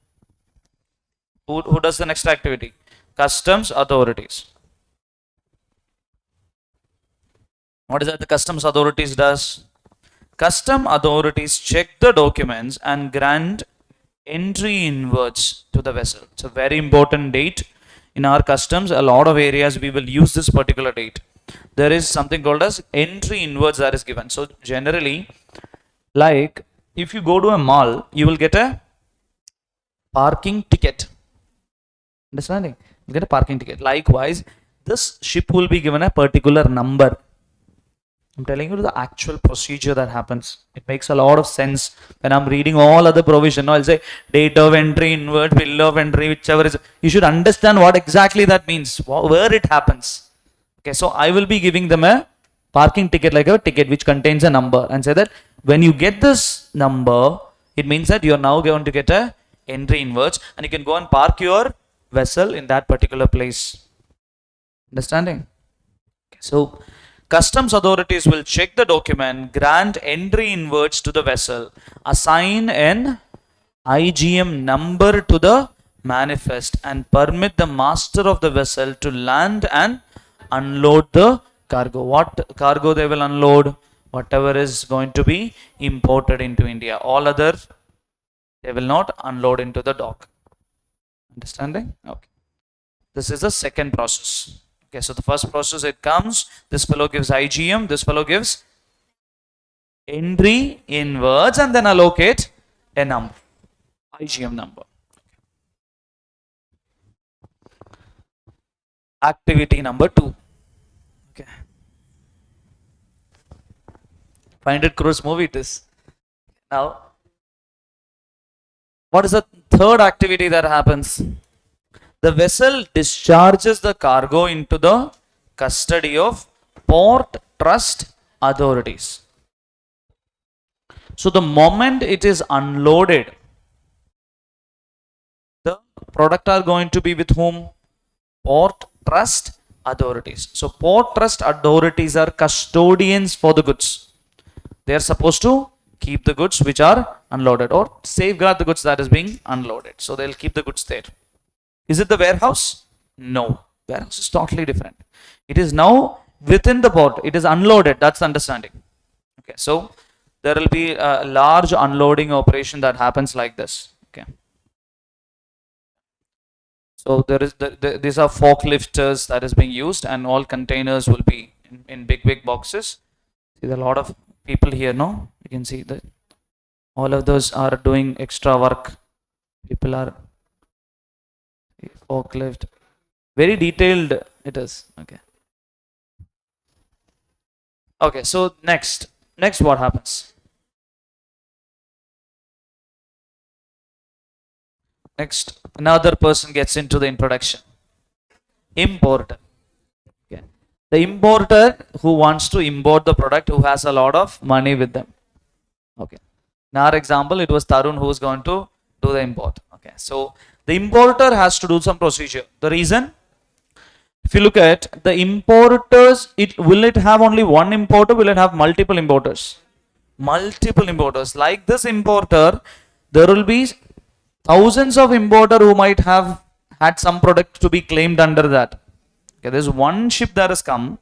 Speaker 1: Who does the next activity? Customs authorities. What is that the customs authorities does? Custom authorities check the documents and grant entry inwards to the vessel. It's a very important date in our customs. A lot of areas we will use this particular date. There is something called as entry inwards that is given. So generally, like if you go to a mall, you will get a parking ticket. Understanding? You get a parking ticket. Likewise, this ship will be given a particular number. I'm telling you the actual procedure that happens. It makes a lot of sense when I'm reading all other provision. I'll say date of entry, inward, bill of entry, whichever is. You should understand what exactly that means, where it happens. Okay, so I will be giving them a parking ticket, like a ticket which contains a number, and say that when you get this number, it means that you're now going to get a entry inwards, and you can go and park your vessel in that particular place. Understanding? Okay, so customs authorities will check the document, grant entry inwards to the vessel, assign an IGM number to the manifest, and permit the master of the vessel to land and unload the cargo. What cargo they will unload? Whatever is going to be imported into India. All other they will not unload into the dock. Understanding? Okay. This is the second process. Okay, so the first process, it comes, this fellow gives IGM, this fellow gives entry inwards, and then allocate a number, IGM number. Activity number 2. Okay. 500 crores movie it is. Now, what is the third activity that happens? The vessel discharges the cargo into the custody of port trust authorities. So the moment it is unloaded, the product are going to be with whom? Port trust authorities. So port trust authorities are custodians for the goods. They are supposed to keep the goods which are unloaded, or safeguard the goods that is being unloaded. So they'll keep the goods there. Is it the warehouse? No. Warehouse is totally different. It is now within the port. It is unloaded. That's the understanding. Okay. So there will be a large unloading operation that happens like this. Okay. So there is these are forklifters that is being used, and all containers will be in big boxes. See, there are a lot of people here. No, you can see that all of those are doing extra work. People are forklift, very detailed it is. Okay, so next what happens? Next, another person gets into the introduction. Importer. Okay, the importer who wants to import the product, who has a lot of money with them. Okay, in our example it was Tarun who was going to do the import. Okay, so the importer has to do some procedure. The reason, if you look at the importers, will it have only one importer? Will it have multiple importers? Multiple importers. Like this importer, there will be thousands of importer who might have had some product to be claimed under that. Okay, there's one ship that has come.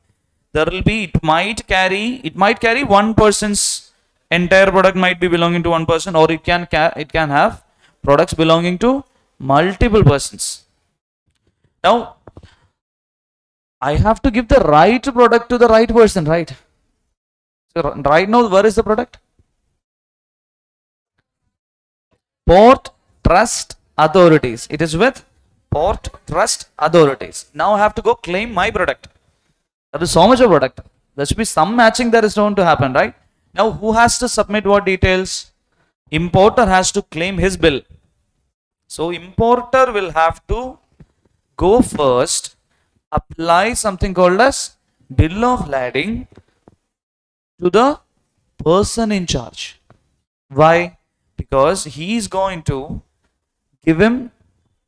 Speaker 1: There will be, it might carry one person's entire product might be belonging to one person, or it can have products belonging to multiple persons. Now, I have to give the right product to the right person, right? So right now, where is the product? Port trust authorities. It is with port trust authorities. Now I have to go claim my product. That is so much of product. There should be some matching that is going to happen, right? Now, who has to submit what details? Importer has to claim his bill. So importer will have to go first, apply something called as bill of lading to the person in charge. Why? Because he is going to give him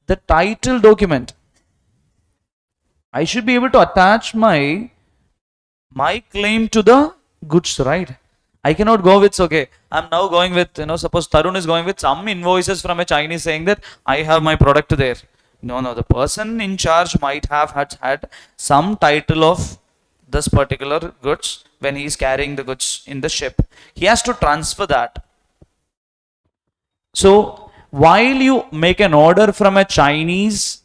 Speaker 1: the title document. I should be able to attach my claim to the goods, right? I cannot go with, okay, I'm now going with, suppose Tarun is going with some invoices from a Chinese saying that I have my product there. No, the person in charge might have had some title of this particular goods when he is carrying the goods in the ship. He has to transfer that. So while you make an order from a Chinese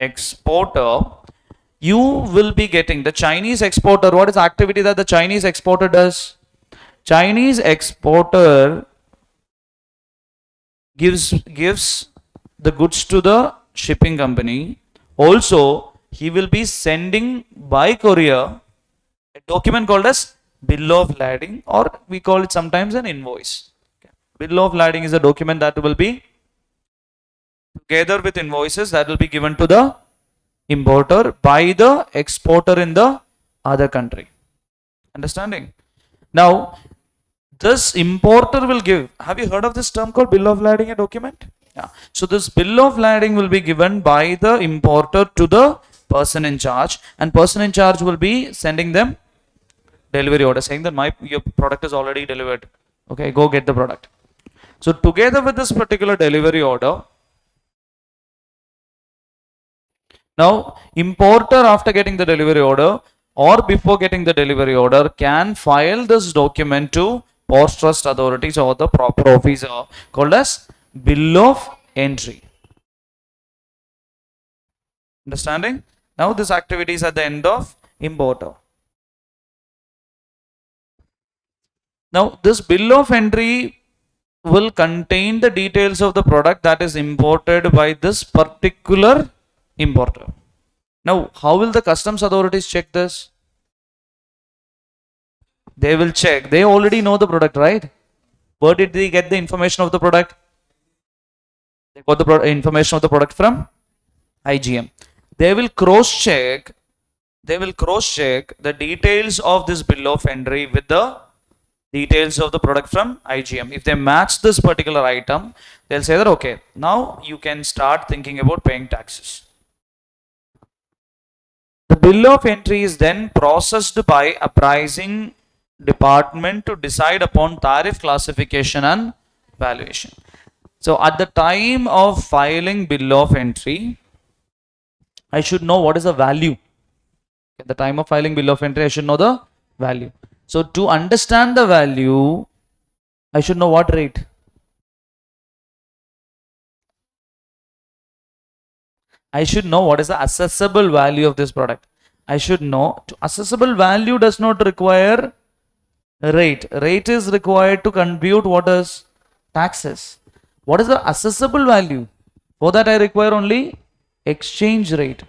Speaker 1: exporter, you will be getting the Chinese exporter. What is the activity that the Chinese exporter does? Chinese exporter gives the goods to the shipping company. Also, he will be sending by courier a document called as bill of lading, or we call it sometimes an invoice. Bill of lading is a document that will be together with invoices that will be given to the importer by the exporter in the other country. Understanding? Now, this importer will give, have you heard of this term called bill of lading, a document? Yeah. So this bill of lading will be given by the importer to the person in charge, and person in charge will be sending them delivery order saying that your product is already delivered. Okay, go get the product. So together with this particular delivery order, now importer, after getting the delivery order or before getting the delivery order, can file this document to post trust authorities or the proper officer called as bill of entry. Understanding? Now this activity is at the end of importer. Now this bill of entry will contain the details of the product that is imported by this particular importer. Now, how will the customs authorities check this? They will check. They already know the product, right? Where did they get the information of the product? They got the information of the product from IGM. They will cross-check the details of this bill of entry with the details of the product from IGM. If they match this particular item, they'll say that, okay, now you can start thinking about paying taxes. The bill of entry is then processed by appraising department to decide upon tariff classification and valuation. So at the time of filing bill of entry, I should know what is the value. At the time of filing bill of entry, I should know the value. So to understand the value, I should know what rate. I should know what is the assessable value of this product. I should know. Assessable value does not require rate. Rate is required to compute what is taxes. What is the assessable value? For that I require only exchange rate.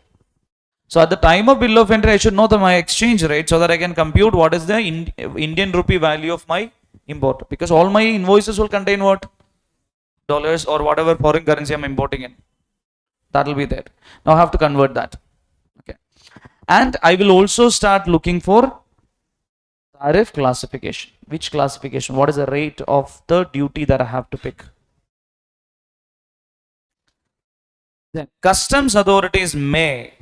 Speaker 1: So at the time of bill of entry, I should know my exchange rate so that I can compute what is the Indian rupee value of my import. Because all my invoices will contain what? Dollars or whatever foreign currency I'm importing in. That will be there. Now I have to convert that. Okay. And I will also start looking for tariff classification. Which classification? What is the rate of the duty that I have to pick? Then customs authorities may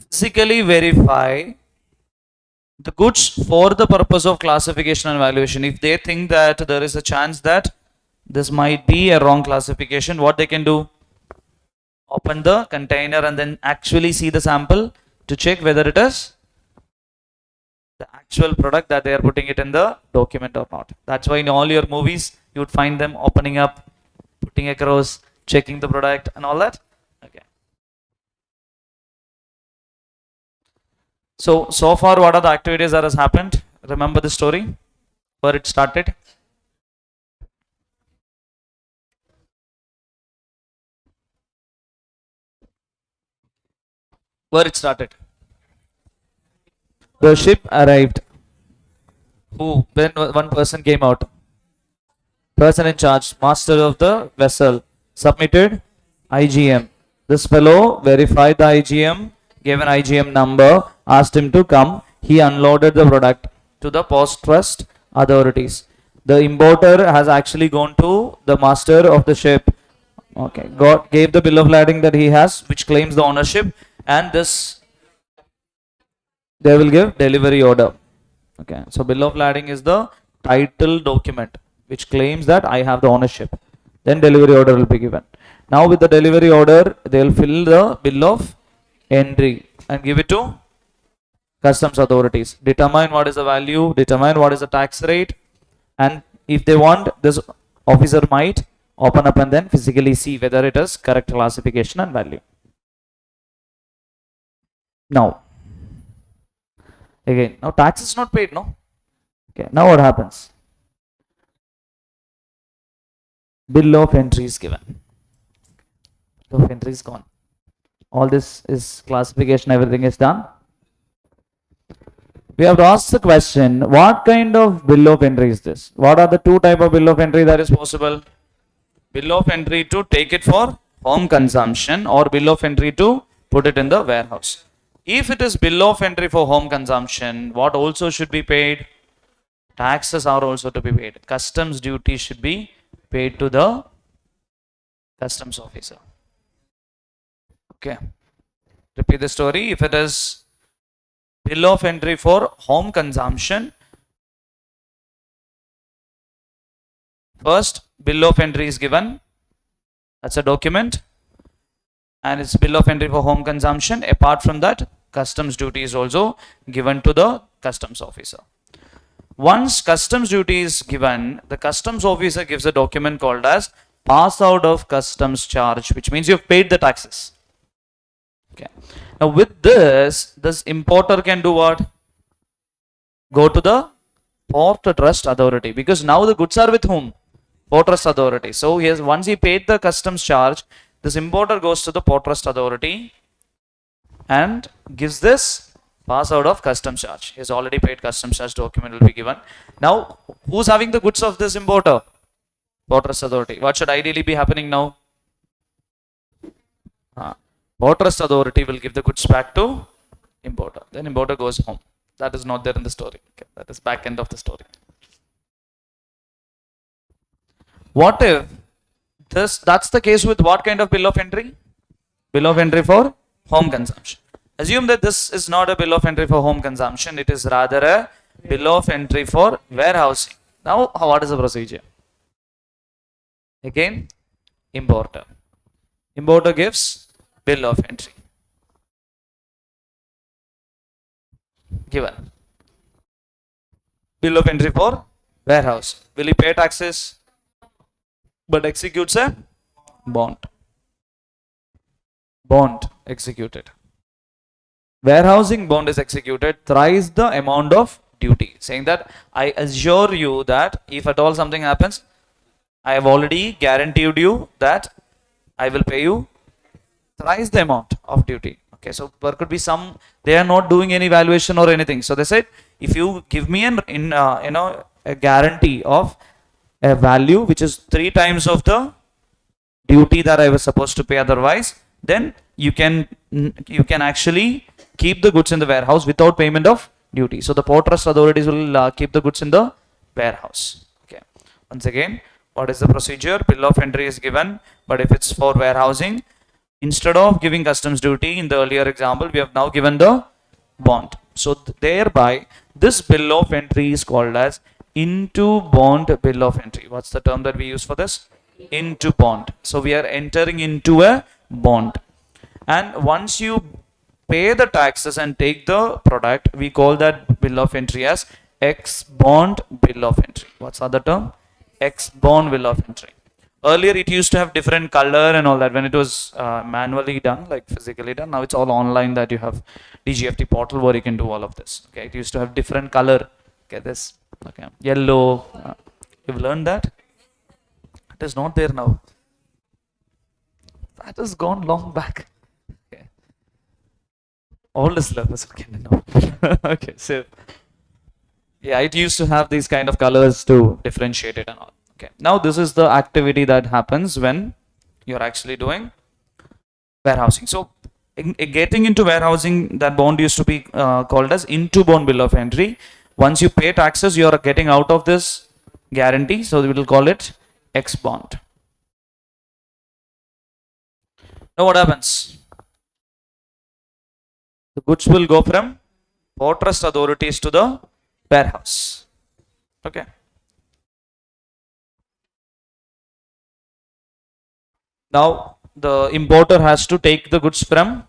Speaker 1: physically verify the goods for the purpose of classification and valuation. If they think that there is a chance that this might be a wrong classification, what they can do? Open the container and then actually see the sample to check whether it is the actual product that they are putting it in the document or not. That's why in all your movies you would find them opening up, putting across, checking the product and all that. Okay. So far what are the activities that has happened? Remember the story? Where it started? Where it started? The ship arrived. Who? When one person came out. Person in charge, master of the vessel, submitted IGM. This fellow verified the IGM, gave an IGM number, asked him to come. He unloaded the product to the post trust authorities. The importer has actually gone to the master of the ship, Okay, God gave the bill of lading that he has, which claims the ownership, and this they will give delivery order. Okay, so bill of lading is the title document which claims that I have the ownership. Then delivery order will be given. Now with the delivery order, they will fill the bill of entry and give it to customs authorities. Determine what is the value, determine what is the tax rate, and if they want, this officer might open up and then physically see whether it is correct classification and value. Now, again, now tax is not paid, no? Okay, now what happens? Bill of entry is given. Bill of entry is gone. All this is classification, everything is done. We have to ask the question, what kind of bill of entry is this? What are the two type of bill of entry that is possible? Bill of entry to take it for home consumption, or bill of entry to put it in the warehouse. If it is bill of entry for home consumption, what also should be paid? Taxes are also to be paid. Customs duty should be paid to the customs officer. Okay. Repeat the story. If it is bill of entry for home consumption, first bill of entry is given. That's a document. And it's bill of entry for home consumption. Apart from that, customs duty is also given to the customs officer. Once customs duty is given, the customs officer gives a document called as pass out of customs charge, which means you've paid the taxes. Okay. Now with this importer can do what? Go to the port trust authority, because now the goods are with whom? Port trust authority. So once he paid the customs charge, this importer goes to the port trust authority and gives this pass out of customs charge. He has already paid customs charge, document will be given. Now, who's having the goods of this importer? Port trust authority. What should ideally be happening now? Port trust authority will give the goods back to importer. Then importer goes home. That is not there in the story. Okay. That is back end of the story. What if that's the case with what kind of bill of entry? Bill of entry for home consumption. Assume that this is not a bill of entry for home consumption. It is rather a bill of entry for warehousing. Now, what is the procedure? Again, importer. Importer gives bill of entry. Given. Bill of entry for warehouse. Will he pay taxes? But executes a bond. Bond executed. Warehousing bond is executed thrice the amount of duty, saying that I assure you that if at all something happens, I have already guaranteed you that I will pay you thrice the amount of duty. Okay, so there could be some, they are not doing any valuation or anything. So they said, if you give me a guarantee of a value which is 3 times of the duty that I was supposed to pay otherwise, then you can actually keep the goods in the warehouse without payment of duty. So the port trust authorities will keep the goods in the warehouse. Okay. Once again, what is the procedure? Bill of entry is given, but if it's for warehousing, instead of giving customs duty in the earlier example, we have now given the bond. So thereby, this bill of entry is called as into bond bill of entry. What's the term that we use for this? Into bond. So we are entering into a bond. And once you pay the taxes and take the product, we call that bill of entry as ex bond bill of entry. What's the other term? Ex bond bill of entry. Earlier it used to have different color and all that when it was manually done, like physically done. Now it's all online, that you have DGFT portal where you can do all of this. Okay, it used to have different color. Okay, this, okay, yellow. You've learned that? It is not there now. That has gone long back. Okay. Old syllabus. Okay, no. Okay, so yeah, it used to have these kind of colors to differentiate it and all. Okay, now this is the activity that happens when you're actually doing warehousing. So getting into warehousing, that bond used to be called as into bond bill of entry. Once you pay taxes, you are getting out of this guarantee, so we will call it ex bond. Now what happens? The goods will go from port trust authorities to the warehouse. Okay. Now the importer has to take the goods from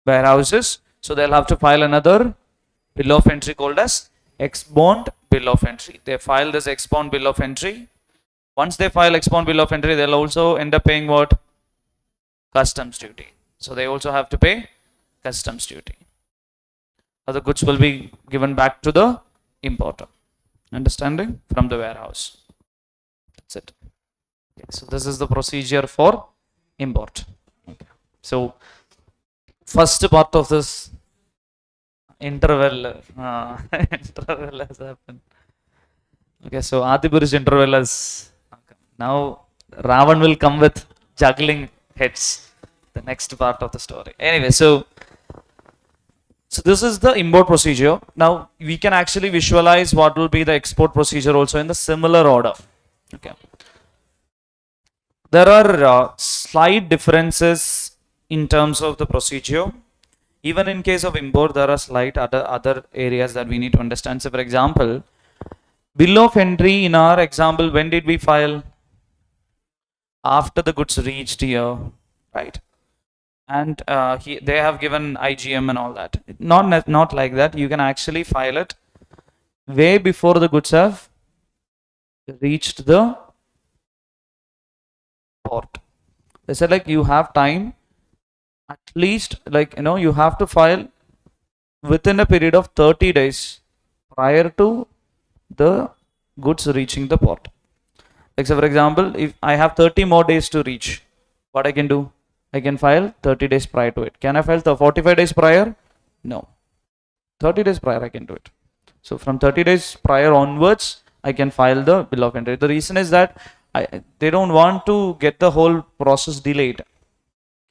Speaker 1: warehouses, so they'll have to file another bill of entry called as ex-bond bill of entry. They file this ex-bond bill of entry. Once they file ex-bond bill of entry, they'll also end up paying what? Customs duty. So they also have to pay customs duty. Now the goods will be given back to the importer. Understanding? From the warehouse. That's it. Okay, so this is the procedure for import. Okay. So first part of this interval interval has happened. Okay, so Adipurish interval has now Ravan will come with juggling heads. The next part of the story. Anyway, so this is the import procedure. Now we can actually visualize what will be the export procedure also in the similar order. Okay. There are slight differences in terms of the procedure. Even in case of import, there are slight other areas that we need to understand. So for example, bill of entry in our example, when did we file? After the goods reached here, right? And they have given IGM and all that. Not like that. You can actually file it way before the goods have reached the port. They said like you have time, at least like you have to file within a period of 30 days prior to the goods reaching the port. Like so for example, if I have 30 more days to reach, what I can do? I can file 30 days prior to it. Can I file 45 days prior? No. 30 days prior I can do it. So from 30 days prior onwards, I can file the bill of entry. The reason is that they don't want to get the whole process delayed.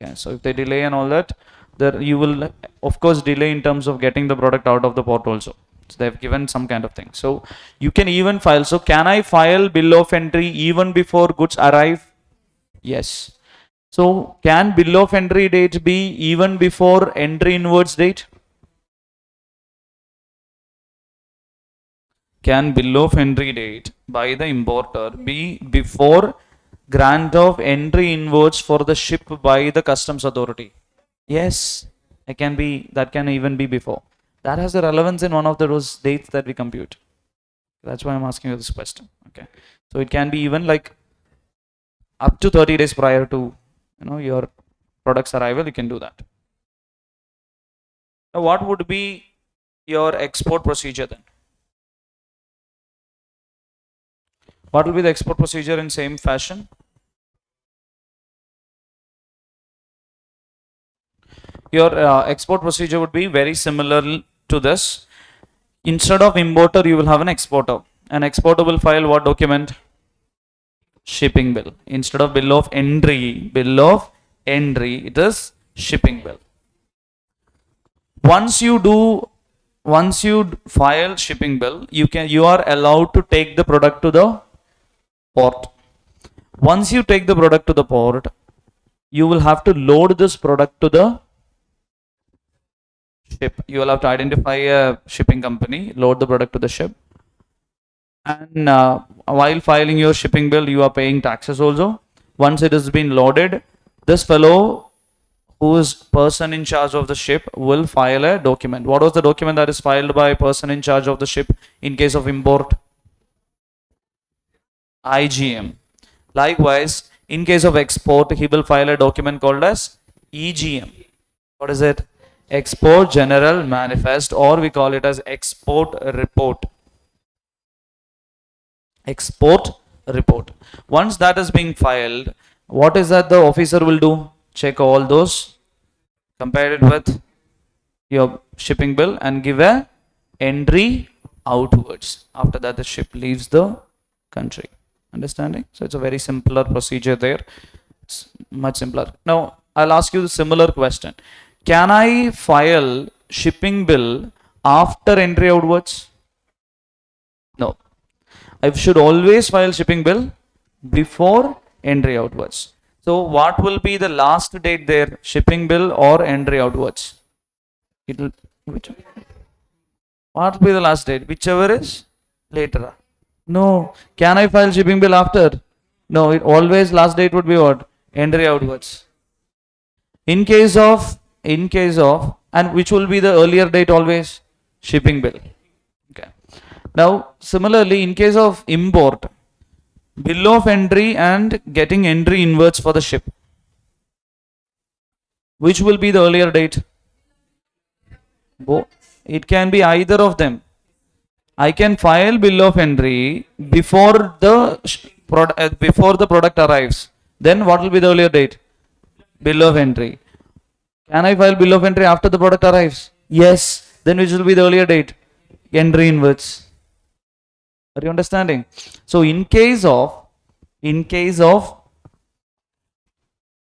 Speaker 1: Okay, so if they delay and all that, there you will of course delay in terms of getting the product out of the port also. So they've given some kind of thing. So you can even file. So can I file bill of entry even before goods arrive? Yes. So can bill of entry date be even before entry inwards date? Can bill of entry date by the importer be before grant of entry inwards for the ship by the customs authority? Yes, it can be. That can even be before. That has a relevance in one of those dates that we compute. That's why I'm asking you this question. Okay, so it can be even like up to 30 days prior to your product's arrival. You can do that. Now, what would be your export procedure then? What will be the export procedure in same fashion? Your export procedure would be very similar to this. Instead of importer, you will have an exporter. An exporter will file what document? Shipping bill. Instead of bill of entry, it is shipping bill. Once you file shipping bill, you are allowed to take the product to the port. Once you take the product to the port, you will have to load this product to the ship. You will have to identify a shipping company, load the product to the ship, and while filing your shipping bill, you are paying taxes also. Once it has been loaded, this fellow who is person in charge of the ship will file a document. What was the document that is filed by a person in charge of the ship in case of import? IGM. Likewise, in case of export, he will file a document called as EGM. What is it? Export General Manifest, or we call it as export report. Export report. Once that is being filed, what is that the officer will do? Check all those, compare it with your shipping bill, and give a entry outwards. After that, the ship leaves the country. Understanding? So it's a very simpler procedure there. It's much simpler. Now I'll ask you the similar question. Can I file shipping bill after entry outwards? No. I should always file shipping bill before entry outwards. So what will be the last date there? Shipping bill or entry outwards? It will, which, what will be the last date? Whichever is later. No. Can I file shipping bill after? No. It always last date would be what? Entry outwards. In case of, and which will be the earlier date always? Shipping bill. Okay. Now, similarly, in case of import, bill of entry and getting entry inwards for the ship. Which will be the earlier date? It can be either of them. I can file bill of entry before the product arrives. Then what will be the earlier date? Bill of entry. Can I file bill of entry after the product arrives? Yes. Then which will be the earlier date? Entry inwards. Are you understanding? So in case of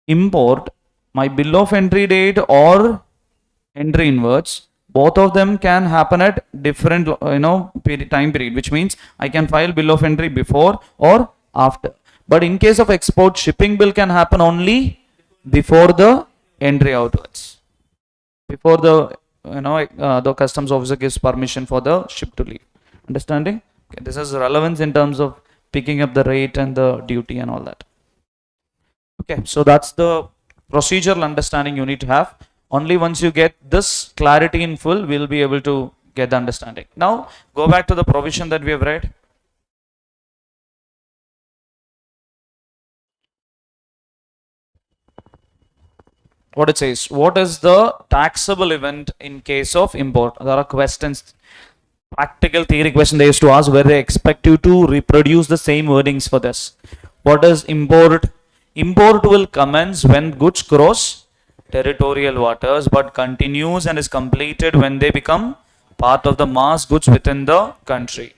Speaker 1: import, my bill of entry date or entry inwards, both of them can happen at different time period, which means I can file bill of entry before or after. But in case of export, shipping bill can happen only before the entry outwards, before the customs officer gives permission for the ship to leave. Understanding? Okay, this has relevance in terms of picking up the rate and the duty and all that. Okay, so that's the procedural understanding you need to have. Only once you get this clarity in full, we'll be able to get the understanding. Now, go back to the provision that we have read. What it says, what is the taxable event in case of import? There are questions, practical theory question they used to ask where they expect you to reproduce the same wordings for this. What is import? Import will commence when goods cross territorial waters but continues and is completed when they become part of the mass goods within the country.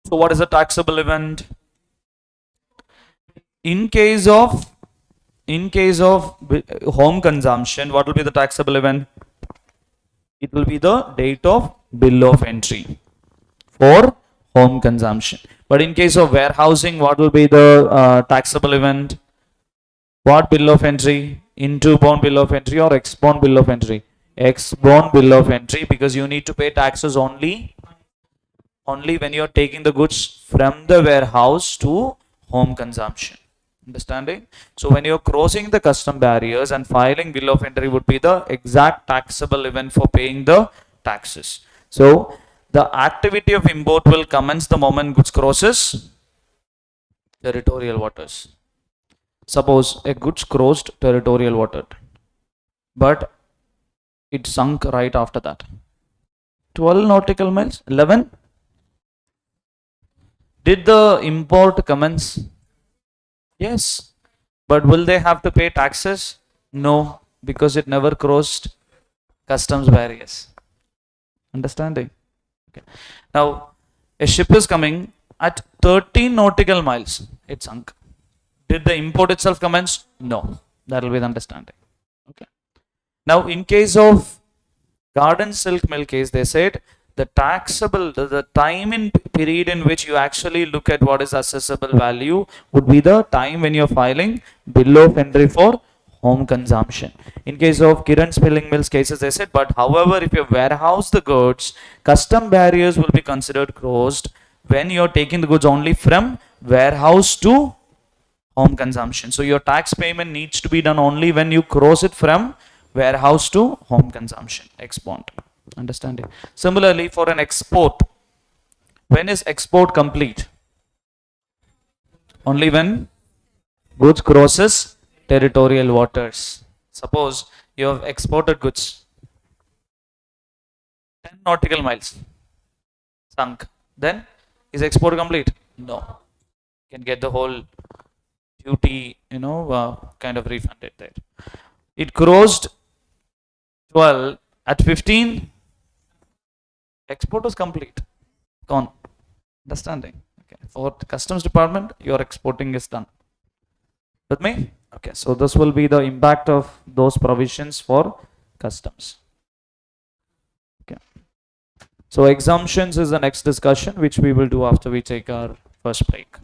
Speaker 1: So what is a taxable event? In case of home consumption, what will be the taxable event? It will be the date of bill of entry for home consumption. But in case of warehousing, what will be the taxable event? What bill of entry? Into-bound bill of entry or ex-bound bill of entry? Ex-bound bill of entry, because you need to pay taxes only when you are taking the goods from the warehouse to home consumption. Understanding? So when you're crossing the custom barriers and filing bill of entry would be the exact taxable event for paying the taxes. So the activity of import will commence the moment goods crosses territorial waters. Suppose a goods crossed territorial water, but it sunk right after that. 12 nautical miles, 11. Did the import commence? Yes. But will they have to pay taxes? No, because it never crossed customs barriers. Understanding? Okay. Now, a ship is coming at 13 nautical miles. It sunk. Did the import itself commence? No. That will be the understanding. Okay. Now, in case of garden silk mill case, they said the taxable, the time in period in which you actually look at what is assessable value would be the time when you're filing bill of entry for home consumption. In case of Kiran spinning mills cases, they said, but however, if you warehouse the goods, custom barriers will be considered crossed when you're taking the goods only from warehouse to home consumption. So your tax payment needs to be done only when you cross it from warehouse to home consumption, ex-bound. Understanding? Similarly, for an export, when is export complete? Only when goods crosses territorial waters. Suppose you have exported goods 10 nautical miles, sunk. Then is export complete? No. You can get the whole duty, kind of refunded there. It crossed 12 at 15. Export was complete. Gone. Understanding? Okay. For the customs department, your exporting is done. With me? Okay. So this will be the impact of those provisions for customs. Okay. So exemptions is the next discussion, which we will do after we take our first break.